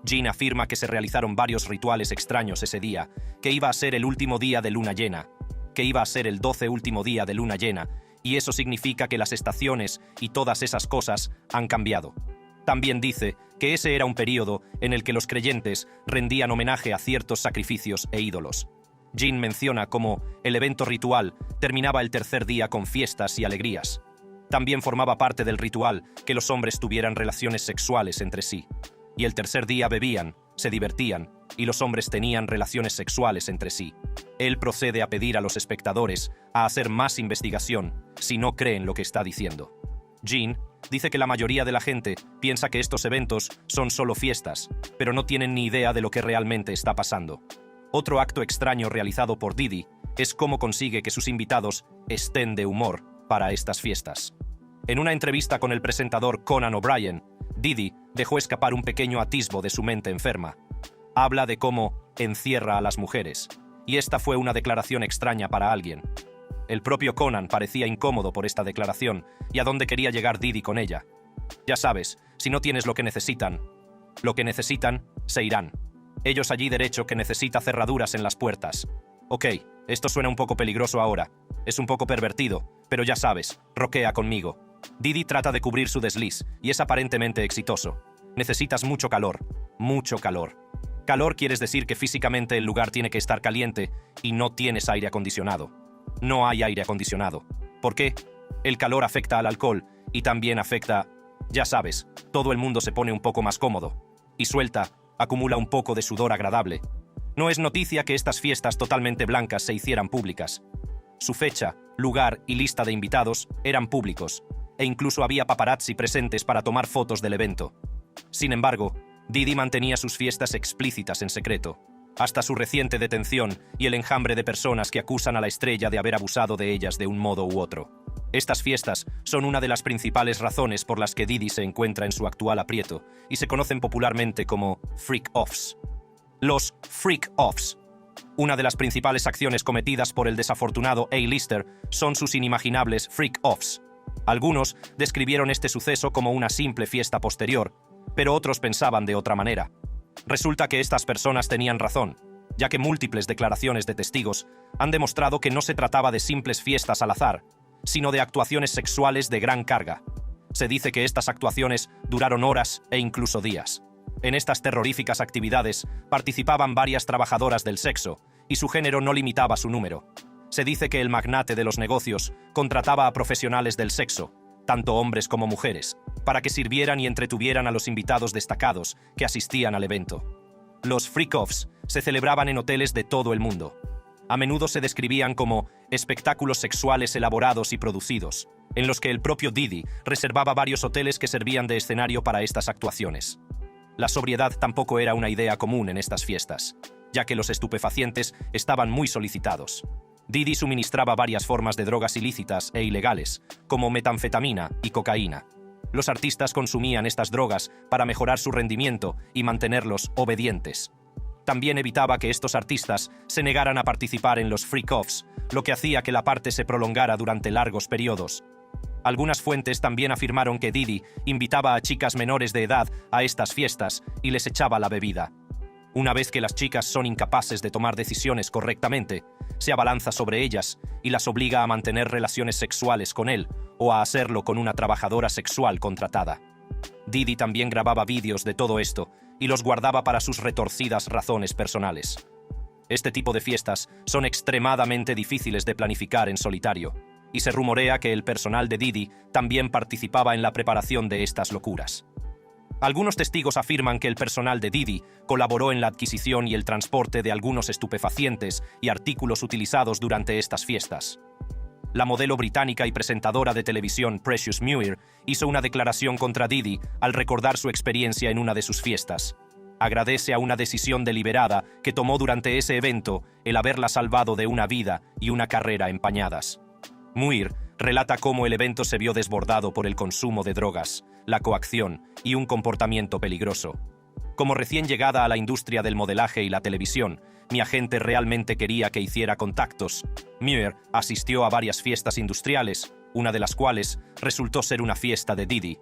Gene afirma que se realizaron varios rituales extraños ese día, que iba a ser el último día de luna llena, que iba a ser el 12 último día de luna llena, y eso significa que las estaciones y todas esas cosas han cambiado. También dice que ese era un período en el que los creyentes rendían homenaje a ciertos sacrificios e ídolos. Gene menciona cómo el evento ritual terminaba el tercer día con fiestas y alegrías. También formaba parte del ritual que los hombres tuvieran relaciones sexuales entre sí. Y el tercer día bebían, se divertían, y los hombres tenían relaciones sexuales entre sí. Él procede a pedir a los espectadores a hacer más investigación si no creen lo que está diciendo. Gene dice que la mayoría de la gente piensa que estos eventos son solo fiestas, pero no tienen ni idea de lo que realmente está pasando. Otro acto extraño realizado por Diddy es cómo consigue que sus invitados estén de humor para estas fiestas. En una entrevista con el presentador Conan O'Brien, Diddy dejó escapar un pequeño atisbo de su mente enferma. Habla de cómo encierra a las mujeres, y esta fue una declaración extraña para alguien. El propio Conan parecía incómodo por esta declaración y a dónde quería llegar Diddy con ella. Ya sabes, si no tienes lo que necesitan, se irán. Ellos allí derecho que necesita cerraduras en las puertas. Ok, esto suena un poco peligroso ahora. Es un poco pervertido, pero ya sabes, roquea conmigo. Diddy trata de cubrir su desliz y es aparentemente exitoso. Necesitas mucho calor, mucho calor. Calor quieres decir que físicamente el lugar tiene que estar caliente y no tienes aire acondicionado. No hay aire acondicionado. ¿Por qué? El calor afecta al alcohol y también afecta, ya sabes, todo el mundo se pone un poco más cómodo y suelta, acumula un poco de sudor agradable. No es noticia que estas fiestas totalmente blancas se hicieran públicas. Su fecha, lugar y lista de invitados eran públicos, e incluso había paparazzi presentes para tomar fotos del evento. Sin embargo, Didi mantenía sus fiestas explícitas en secreto, hasta su reciente detención y el enjambre de personas que acusan a la estrella de haber abusado de ellas de un modo u otro. Estas fiestas son una de las principales razones por las que Didi se encuentra en su actual aprieto y se conocen popularmente como freak-offs. Los freak-offs. Una de las principales acciones cometidas por el desafortunado A-lister son sus inimaginables freak-offs. Algunos describieron este suceso como una simple fiesta posterior, pero otros pensaban de otra manera. Resulta que estas personas tenían razón, ya que múltiples declaraciones de testigos han demostrado que no se trataba de simples fiestas al azar, sino de actuaciones sexuales de gran carga. Se dice que estas actuaciones duraron horas e incluso días. En estas terroríficas actividades participaban varias trabajadoras del sexo, y su género no limitaba su número. Se dice que el magnate de los negocios contrataba a profesionales del sexo, tanto hombres como mujeres, para que sirvieran y entretuvieran a los invitados destacados que asistían al evento. Los freak-offs se celebraban en hoteles de todo el mundo. A menudo se describían como espectáculos sexuales elaborados y producidos, en los que el propio Didi reservaba varios hoteles que servían de escenario para estas actuaciones. La sobriedad tampoco era una idea común en estas fiestas, ya que los estupefacientes estaban muy solicitados. Didi suministraba varias formas de drogas ilícitas e ilegales, como metanfetamina y cocaína. Los artistas consumían estas drogas para mejorar su rendimiento y mantenerlos obedientes. También evitaba que estos artistas se negaran a participar en los freak-offs, lo que hacía que la parte se prolongara durante largos periodos. Algunas fuentes también afirmaron que Didi invitaba a chicas menores de edad a estas fiestas y les echaba la bebida. Una vez que las chicas son incapaces de tomar decisiones correctamente, se abalanza sobre ellas y las obliga a mantener relaciones sexuales con él o a hacerlo con una trabajadora sexual contratada. Didi también grababa vídeos de todo esto y los guardaba para sus retorcidas razones personales. Este tipo de fiestas son extremadamente difíciles de planificar en solitario, y se rumorea que el personal de Didi también participaba en la preparación de estas locuras. Algunos testigos afirman que el personal de Didi colaboró en la adquisición y el transporte de algunos estupefacientes y artículos utilizados durante estas fiestas. La modelo británica y presentadora de televisión Precious Muir hizo una declaración contra Didi al recordar su experiencia en una de sus fiestas. Agradece a una decisión deliberada que tomó durante ese evento el haberla salvado de una vida y una carrera empañadas. Muir relata cómo el evento se vio desbordado por el consumo de drogas, la coacción y un comportamiento peligroso. Como recién llegada a la industria del modelaje y la televisión, mi agente realmente quería que hiciera contactos. Muir asistió a varias fiestas industriales, una de las cuales resultó ser una fiesta de Didi.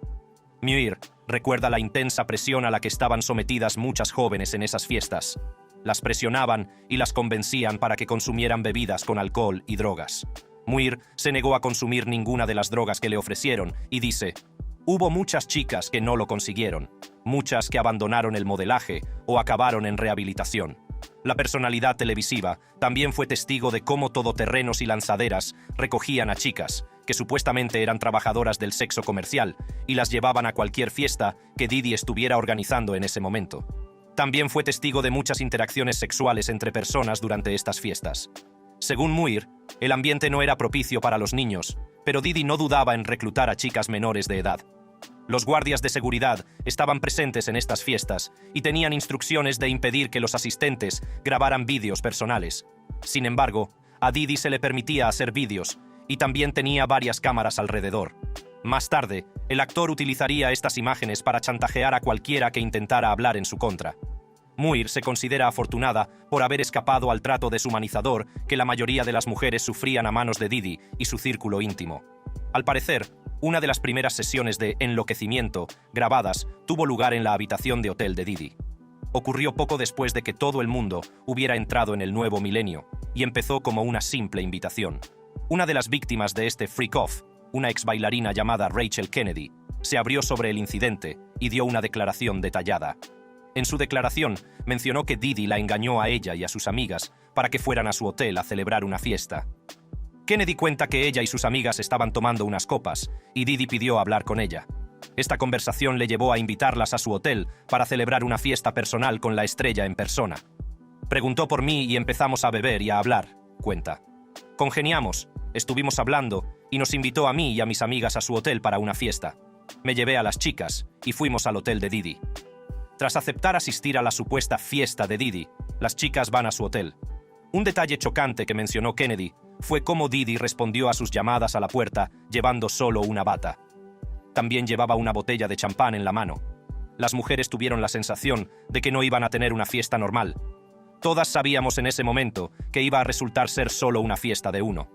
Muir recuerda la intensa presión a la que estaban sometidas muchas jóvenes en esas fiestas. Las presionaban y las convencían para que consumieran bebidas con alcohol y drogas. Muir se negó a consumir ninguna de las drogas que le ofrecieron y dice: «Hubo muchas chicas que no lo consiguieron, muchas que abandonaron el modelaje o acabaron en rehabilitación». La personalidad televisiva también fue testigo de cómo todoterrenos y lanzaderas recogían a chicas, que supuestamente eran trabajadoras del sexo comercial, y las llevaban a cualquier fiesta que Didi estuviera organizando en ese momento. También fue testigo de muchas interacciones sexuales entre personas durante estas fiestas. Según Muir, el ambiente no era propicio para los niños, pero Didi no dudaba en reclutar a chicas menores de edad. Los guardias de seguridad estaban presentes en estas fiestas y tenían instrucciones de impedir que los asistentes grabaran vídeos personales. Sin embargo, a Didi se le permitía hacer vídeos y también tenía varias cámaras alrededor. Más tarde, el actor utilizaría estas imágenes para chantajear a cualquiera que intentara hablar en su contra. Muir se considera afortunada por haber escapado al trato deshumanizador que la mayoría de las mujeres sufrían a manos de Didi y su círculo íntimo. Al parecer, una de las primeras sesiones de enloquecimiento grabadas tuvo lugar en la habitación de hotel de Didi. Ocurrió poco después de que todo el mundo hubiera entrado en el nuevo milenio y empezó como una simple invitación. Una de las víctimas de este freak-off, una ex bailarina llamada Rachel Kennedy, se abrió sobre el incidente y dio una declaración detallada. En su declaración, mencionó que Didi la engañó a ella y a sus amigas para que fueran a su hotel a celebrar una fiesta. Kennedy cuenta que ella y sus amigas estaban tomando unas copas y Didi pidió hablar con ella. Esta conversación le llevó a invitarlas a su hotel para celebrar una fiesta personal con la estrella en persona. Preguntó por mí y empezamos a beber y a hablar, cuenta. Congeniamos, estuvimos hablando y nos invitó a mí y a mis amigas a su hotel para una fiesta. Me llevé a las chicas y fuimos al hotel de Didi. Tras aceptar asistir a la supuesta fiesta de Didi, las chicas van a su hotel. Un detalle chocante que mencionó Kennedy fue cómo Didi respondió a sus llamadas a la puerta llevando solo una bata. También llevaba una botella de champán en la mano. Las mujeres tuvieron la sensación de que no iban a tener una fiesta normal. Todas sabíamos en ese momento que iba a resultar ser solo una fiesta de uno.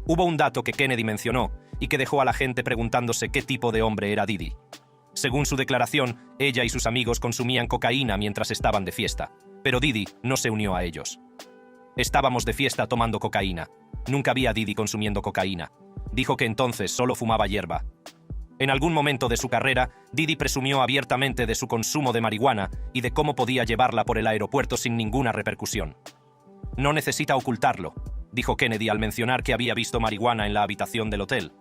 Hubo un dato que Kennedy mencionó y que dejó a la gente preguntándose qué tipo de hombre era Didi. Según su declaración, ella y sus amigos consumían cocaína mientras estaban de fiesta, pero Didi no se unió a ellos. Estábamos de fiesta tomando cocaína. Nunca vi a Didi consumiendo cocaína. Dijo que entonces solo fumaba hierba. En algún momento de su carrera, Didi presumió abiertamente de su consumo de marihuana y de cómo podía llevarla por el aeropuerto sin ninguna repercusión. No necesita ocultarlo, dijo Kennedy al mencionar que había visto marihuana en la habitación del hotel.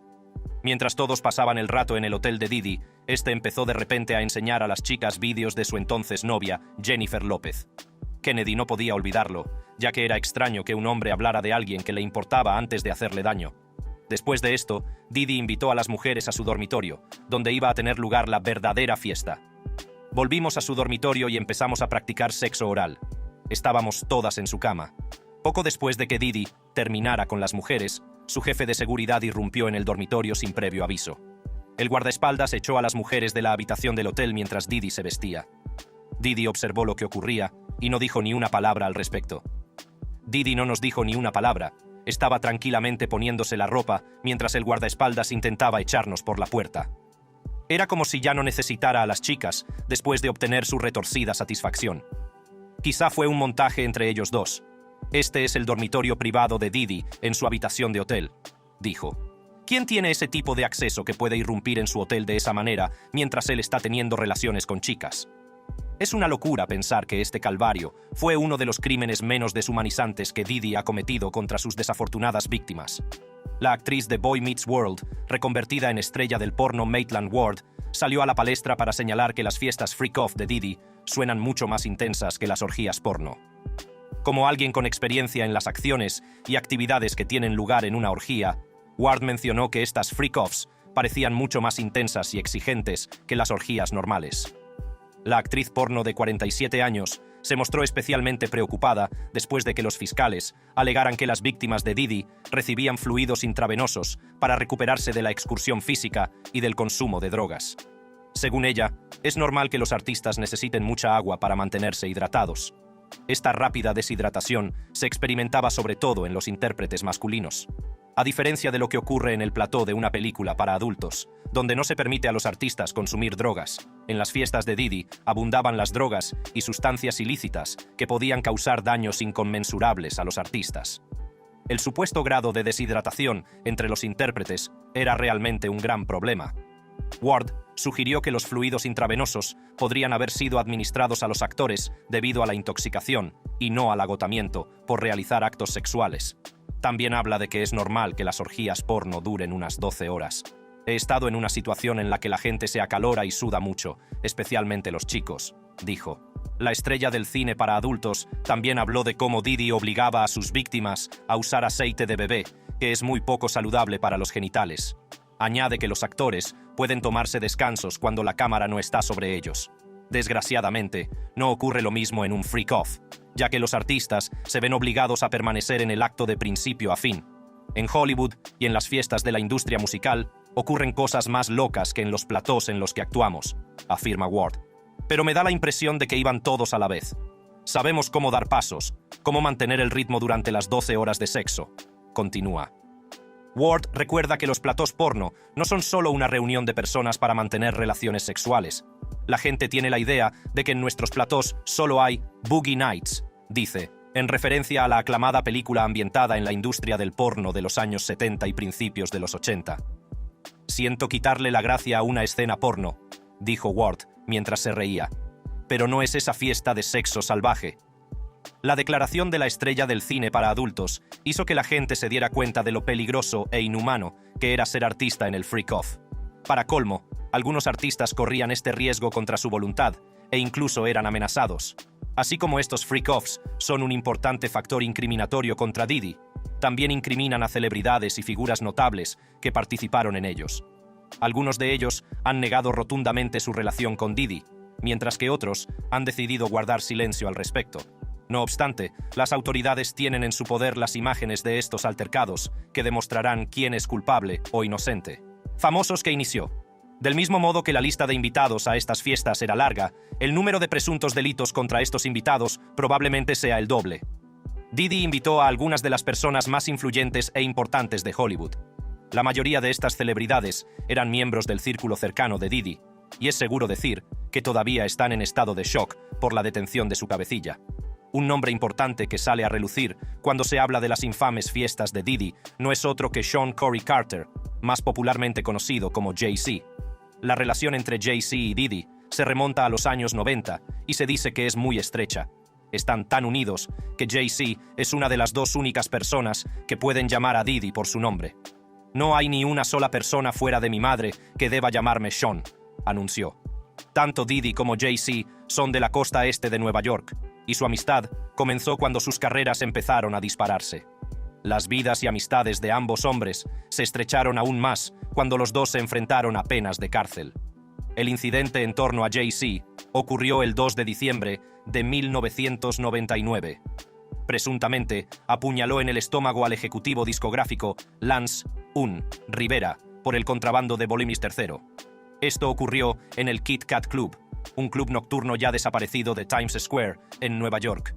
Mientras todos pasaban el rato en el hotel de Didi, este empezó de repente a enseñar a las chicas vídeos de su entonces novia, Jennifer López. Kennedy no podía olvidarlo, ya que era extraño que un hombre hablara de alguien que le importaba antes de hacerle daño. Después de esto, Didi invitó a las mujeres a su dormitorio, donde iba a tener lugar la verdadera fiesta. Volvimos a su dormitorio y empezamos a practicar sexo oral. Estábamos todas en su cama. Poco después de que Didi terminara con las mujeres, su jefe de seguridad irrumpió en el dormitorio sin previo aviso. El guardaespaldas echó a las mujeres de la habitación del hotel mientras Didi se vestía. Didi observó lo que ocurría y no dijo ni una palabra al respecto. Didi no nos dijo ni una palabra. Estaba tranquilamente poniéndose la ropa mientras el guardaespaldas intentaba echarnos por la puerta. Era como si ya no necesitara a las chicas después de obtener su retorcida satisfacción. Quizá fue un montaje entre ellos dos. Este es el dormitorio privado de Didi en su habitación de hotel, dijo. ¿Quién tiene ese tipo de acceso que puede irrumpir en su hotel de esa manera mientras él está teniendo relaciones con chicas? Es una locura pensar que este calvario fue uno de los crímenes menos deshumanizantes que Didi ha cometido contra sus desafortunadas víctimas. La actriz de Boy Meets World, reconvertida en estrella del porno Maitland Ward, salió a la palestra para señalar que las fiestas freak-off de Didi suenan mucho más intensas que las orgías porno. Como alguien con experiencia en las acciones y actividades que tienen lugar en una orgía, Ward mencionó que estas freak-offs parecían mucho más intensas y exigentes que las orgías normales. La actriz porno de 47 años se mostró especialmente preocupada después de que los fiscales alegaran que las víctimas de Didi recibían fluidos intravenosos para recuperarse de la excursión física y del consumo de drogas. Según ella, es normal que los artistas necesiten mucha agua para mantenerse hidratados. Esta rápida deshidratación se experimentaba sobre todo en los intérpretes masculinos. A diferencia de lo que ocurre en el plató de una película para adultos, donde no se permite a los artistas consumir drogas, en las fiestas de Didi abundaban las drogas y sustancias ilícitas que podían causar daños inconmensurables a los artistas. El supuesto grado de deshidratación entre los intérpretes era realmente un gran problema. Ward sugirió que los fluidos intravenosos podrían haber sido administrados a los actores debido a la intoxicación y no al agotamiento por realizar actos sexuales. También habla de que es normal que las orgías porno duren unas 12 horas. He estado en una situación en la que la gente se acalora y suda mucho, especialmente los chicos, dijo. La estrella del cine para adultos también habló de cómo Didi obligaba a sus víctimas a usar aceite de bebé, que es muy poco saludable para los genitales. Añade que los actores pueden tomarse descansos cuando la cámara no está sobre ellos. Desgraciadamente, no ocurre lo mismo en un freak-off, ya que los artistas se ven obligados a permanecer en el acto de principio a fin. En Hollywood y en las fiestas de la industria musical ocurren cosas más locas que en los platós en los que actuamos, afirma Ward. Pero me da la impresión de que iban todos a la vez. Sabemos cómo dar pasos, cómo mantener el ritmo durante las 12 horas de sexo, continúa. Ward recuerda que los platós porno no son solo una reunión de personas para mantener relaciones sexuales. La gente tiene la idea de que en nuestros platós solo hay boogie nights, dice, en referencia a la aclamada película ambientada en la industria del porno de los años 70 y principios de los 80. Siento quitarle la gracia a una escena porno, dijo Ward mientras se reía. pero no es esa fiesta de sexo salvaje. La declaración de la estrella del cine para adultos hizo que la gente se diera cuenta de lo peligroso e inhumano que era ser artista en el freak-off. Para colmo, algunos artistas corrían este riesgo contra su voluntad e incluso eran amenazados. Así como estos freak-offs son un importante factor incriminatorio contra Diddy, también incriminan a celebridades y figuras notables que participaron en ellos. Algunos de ellos han negado rotundamente su relación con Diddy, mientras que otros han decidido guardar silencio al respecto. No obstante, las autoridades tienen en su poder las imágenes de estos altercados que demostrarán quién es culpable o inocente. Famosos que inició. Del mismo modo que la lista de invitados a estas fiestas era larga, el número de presuntos delitos contra estos invitados probablemente sea el doble. Diddy invitó a algunas de las personas más influyentes e importantes de Hollywood. La mayoría de estas celebridades eran miembros del círculo cercano de Diddy, y es seguro decir que todavía están en estado de shock por la detención de su cabecilla. Un nombre importante que sale a relucir cuando se habla de las infames fiestas de Diddy no es otro que Sean Corey Carter, más popularmente conocido como Jay-Z. La relación entre Jay-Z y Diddy se remonta a los años 90 y se dice que es muy estrecha. Están tan unidos que Jay-Z es una de las dos únicas personas que pueden llamar a Diddy por su nombre. No hay ni una sola persona fuera de mi madre que deba llamarme Sean, anunció. Tanto Diddy como Jay-Z son de la costa este de Nueva York, y su amistad comenzó cuando sus carreras empezaron a dispararse. Las vidas y amistades de ambos hombres se estrecharon aún más cuando los dos se enfrentaron a penas de cárcel. El incidente en torno a Jay-Z ocurrió el 2 de diciembre de 1999. Presuntamente, apuñaló en el estómago al ejecutivo discográfico Lance Rivera por el contrabando de Volumix III. Esto ocurrió en el Kit Kat Club, un club nocturno ya desaparecido de Times Square, en Nueva York.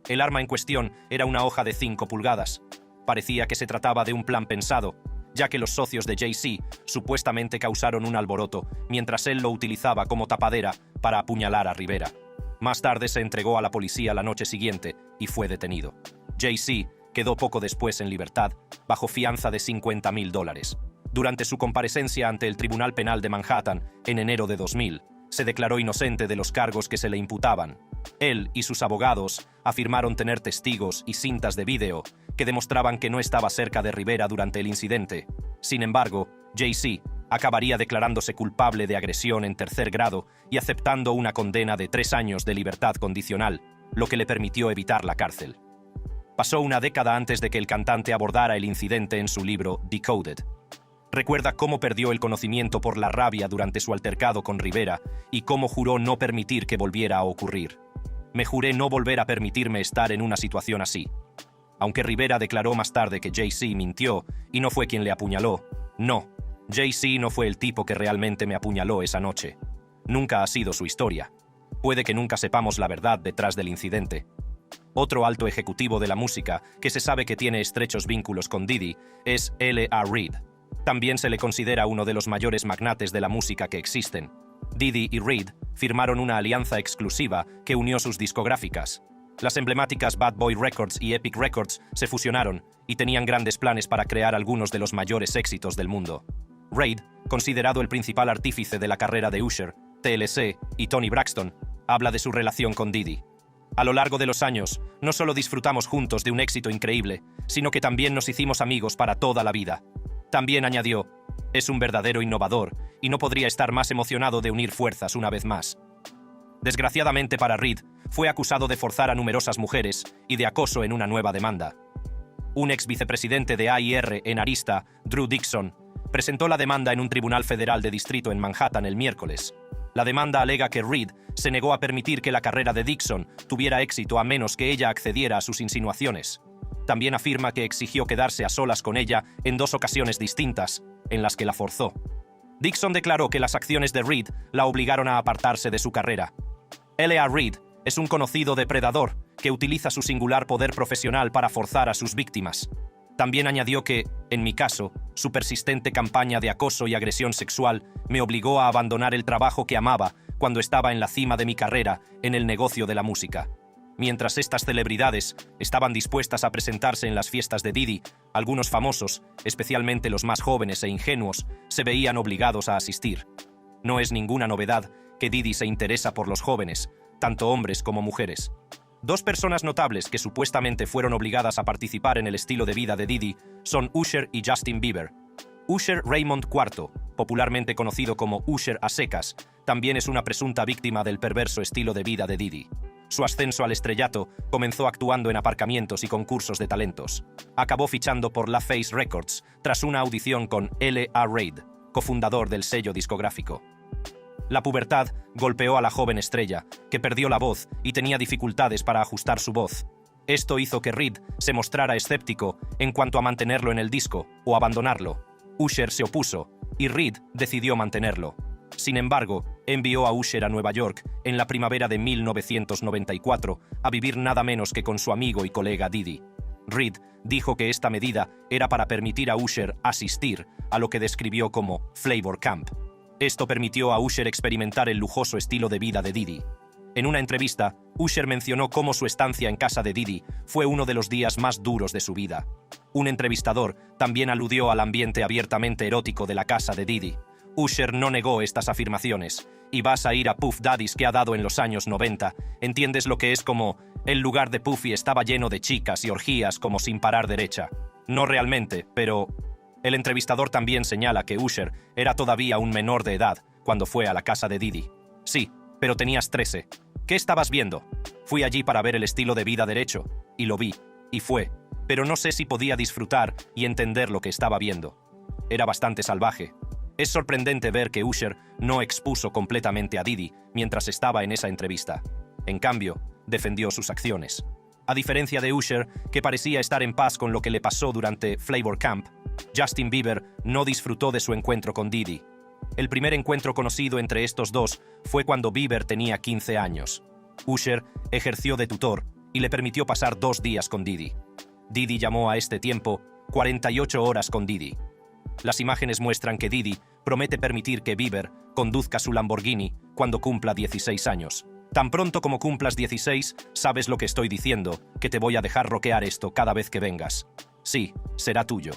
El arma en cuestión era una hoja de 5 pulgadas. Parecía que se trataba de un plan pensado, ya que los socios de Jay-Z supuestamente causaron un alboroto mientras él lo utilizaba como tapadera para apuñalar a Rivera. Más tarde se entregó a la policía la noche siguiente y fue detenido. Jay-Z quedó poco después en libertad, bajo fianza de $50,000. Durante su comparecencia ante el Tribunal Penal de Manhattan en enero de 2000, se declaró inocente de los cargos que se le imputaban. Él y sus abogados afirmaron tener testigos y cintas de vídeo que demostraban que no estaba cerca de Rivera durante el incidente. Sin embargo, Jay-Z acabaría declarándose culpable de agresión en tercer grado y aceptando una condena de 3 años de libertad condicional, lo que le permitió evitar la cárcel. Pasó una década antes de que el cantante abordara el incidente en su libro Decoded. Recuerda cómo perdió el conocimiento por la rabia durante su altercado con Rivera y cómo juró no permitir que volviera a ocurrir. Me juré no volver a permitirme estar en una situación así. Aunque Rivera declaró más tarde que Jay-Z mintió y no fue quien le apuñaló, no, Jay-Z no fue el tipo que realmente me apuñaló esa noche. Nunca ha sido su historia. Puede que nunca sepamos la verdad detrás del incidente. Otro alto ejecutivo de la música que se sabe que tiene estrechos vínculos con Diddy es L.A. Reid. También se le considera uno de los mayores magnates de la música que existen. Diddy y Reid firmaron una alianza exclusiva que unió sus discográficas. Las emblemáticas Bad Boy Records y Epic Records se fusionaron y tenían grandes planes para crear algunos de los mayores éxitos del mundo. Reid, considerado el principal artífice de la carrera de Usher, TLC y Toni Braxton, habla de su relación con Diddy. A lo largo de los años, no solo disfrutamos juntos de un éxito increíble, sino que también nos hicimos amigos para toda la vida. También añadió, es un verdadero innovador y no podría estar más emocionado de unir fuerzas una vez más. Desgraciadamente para Reid, fue acusado de forzar a numerosas mujeres y de acoso en una nueva demanda. Un ex vicepresidente de AIR en Arista, Drew Dixon, presentó la demanda en un tribunal federal de distrito en Manhattan el miércoles. La demanda alega que Reid se negó a permitir que la carrera de Dixon tuviera éxito a menos que ella accediera a sus insinuaciones. También afirma que exigió quedarse a solas con ella en 2 ocasiones distintas, en las que la forzó. Dixon declaró que las acciones de Reid la obligaron a apartarse de su carrera. L.A. Reid es un conocido depredador que utiliza su singular poder profesional para forzar a sus víctimas. También añadió que, en mi caso, su persistente campaña de acoso y agresión sexual me obligó a abandonar el trabajo que amaba cuando estaba en la cima de mi carrera en el negocio de la música. Mientras estas celebridades estaban dispuestas a presentarse en las fiestas de Diddy, algunos famosos, especialmente los más jóvenes e ingenuos, se veían obligados a asistir. No es ninguna novedad que Diddy se interesa por los jóvenes, tanto hombres como mujeres. Dos personas notables que supuestamente fueron obligadas a participar en el estilo de vida de Diddy son Usher y Justin Bieber. Usher Raymond IV, popularmente conocido como Usher a secas, también es una presunta víctima del perverso estilo de vida de Diddy. Su ascenso al estrellato comenzó actuando en aparcamientos y concursos de talentos. Acabó fichando por LaFace Records tras una audición con L.A. Reid, cofundador del sello discográfico. La pubertad golpeó a la joven estrella, que perdió la voz y tenía dificultades para ajustar su voz. Esto hizo que Reid se mostrara escéptico en cuanto a mantenerlo en el disco o abandonarlo. Usher se opuso y Reid decidió mantenerlo. Sin embargo, envió a Usher a Nueva York en la primavera de 1994 a vivir nada menos que con su amigo y colega Diddy. Reid dijo que esta medida era para permitir a Usher asistir a lo que describió como Flavor Camp. Esto permitió a Usher experimentar el lujoso estilo de vida de Diddy. En una entrevista, Usher mencionó cómo su estancia en casa de Diddy fue uno de los días más duros de su vida. Un entrevistador también aludió al ambiente abiertamente erótico de la casa de Diddy. Usher no negó estas afirmaciones. Y vas a ir a Puff Daddy's que ha dado en los años 90. ¿Entiendes lo que es como el lugar de Puffy estaba lleno de chicas y orgías como sin parar derecha? No realmente, pero... El entrevistador también señala que Usher era todavía un menor de edad cuando fue a la casa de Diddy. Sí, pero tenías 13. ¿Qué estabas viendo? Fui allí para ver el estilo de vida derecho, y lo vi, y fue, pero no sé si podía disfrutar y entender lo que estaba viendo. Era bastante salvaje. Es sorprendente ver que Usher no expuso completamente a Diddy mientras estaba en esa entrevista. En cambio, defendió sus acciones. A diferencia de Usher, que parecía estar en paz con lo que le pasó durante Flavor Camp, Justin Bieber no disfrutó de su encuentro con Diddy. El primer encuentro conocido entre estos dos fue cuando Bieber tenía 15 años. Usher ejerció de tutor y le permitió pasar 2 días con Diddy. Diddy llamó a este tiempo 48 horas con Diddy. Las imágenes muestran que Diddy promete permitir que Bieber conduzca su Lamborghini cuando cumpla 16 años. Tan pronto como cumplas 16, sabes lo que estoy diciendo, que te voy a dejar rockear esto cada vez que vengas. Sí, será tuyo.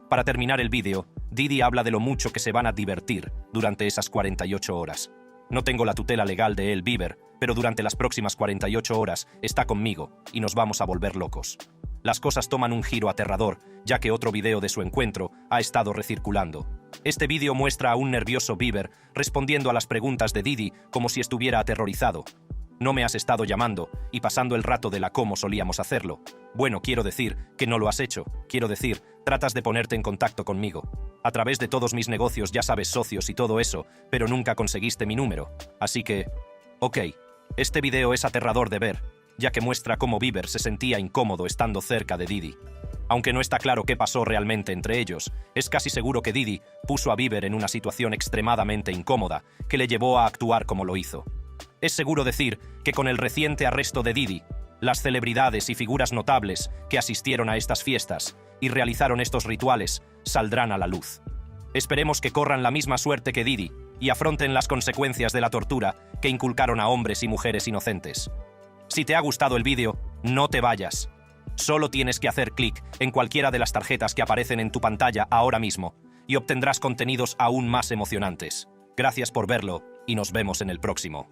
Para terminar el vídeo, Diddy habla de lo mucho que se van a divertir durante esas 48 horas. No tengo la tutela legal de él, Bieber, pero durante las próximas 48 horas está conmigo y nos vamos a volver locos. Las cosas toman un giro aterrador, ya que otro video de su encuentro ha estado recirculando. Este vídeo muestra a un nervioso Bieber respondiendo a las preguntas de Diddy como si estuviera aterrorizado. No me has estado llamando y pasando el rato de la como solíamos hacerlo. Bueno, quiero decir que no lo has hecho. Quiero decir, tratas de ponerte en contacto conmigo. A través de todos mis negocios, ya sabes, socios y todo eso, pero nunca conseguiste mi número. Así que... Ok, este video es aterrador de ver, ya que muestra cómo Bieber se sentía incómodo estando cerca de Diddy. Aunque no está claro qué pasó realmente entre ellos, es casi seguro que Diddy puso a Bieber en una situación extremadamente incómoda que le llevó a actuar como lo hizo. Es seguro decir que con el reciente arresto de Diddy, las celebridades y figuras notables que asistieron a estas fiestas y realizaron estos rituales saldrán a la luz. Esperemos que corran la misma suerte que Diddy y afronten las consecuencias de la tortura que inculcaron a hombres y mujeres inocentes. Si te ha gustado el vídeo, no te vayas. Solo tienes que hacer clic en cualquiera de las tarjetas que aparecen en tu pantalla ahora mismo y obtendrás contenidos aún más emocionantes. Gracias por verlo y nos vemos en el próximo.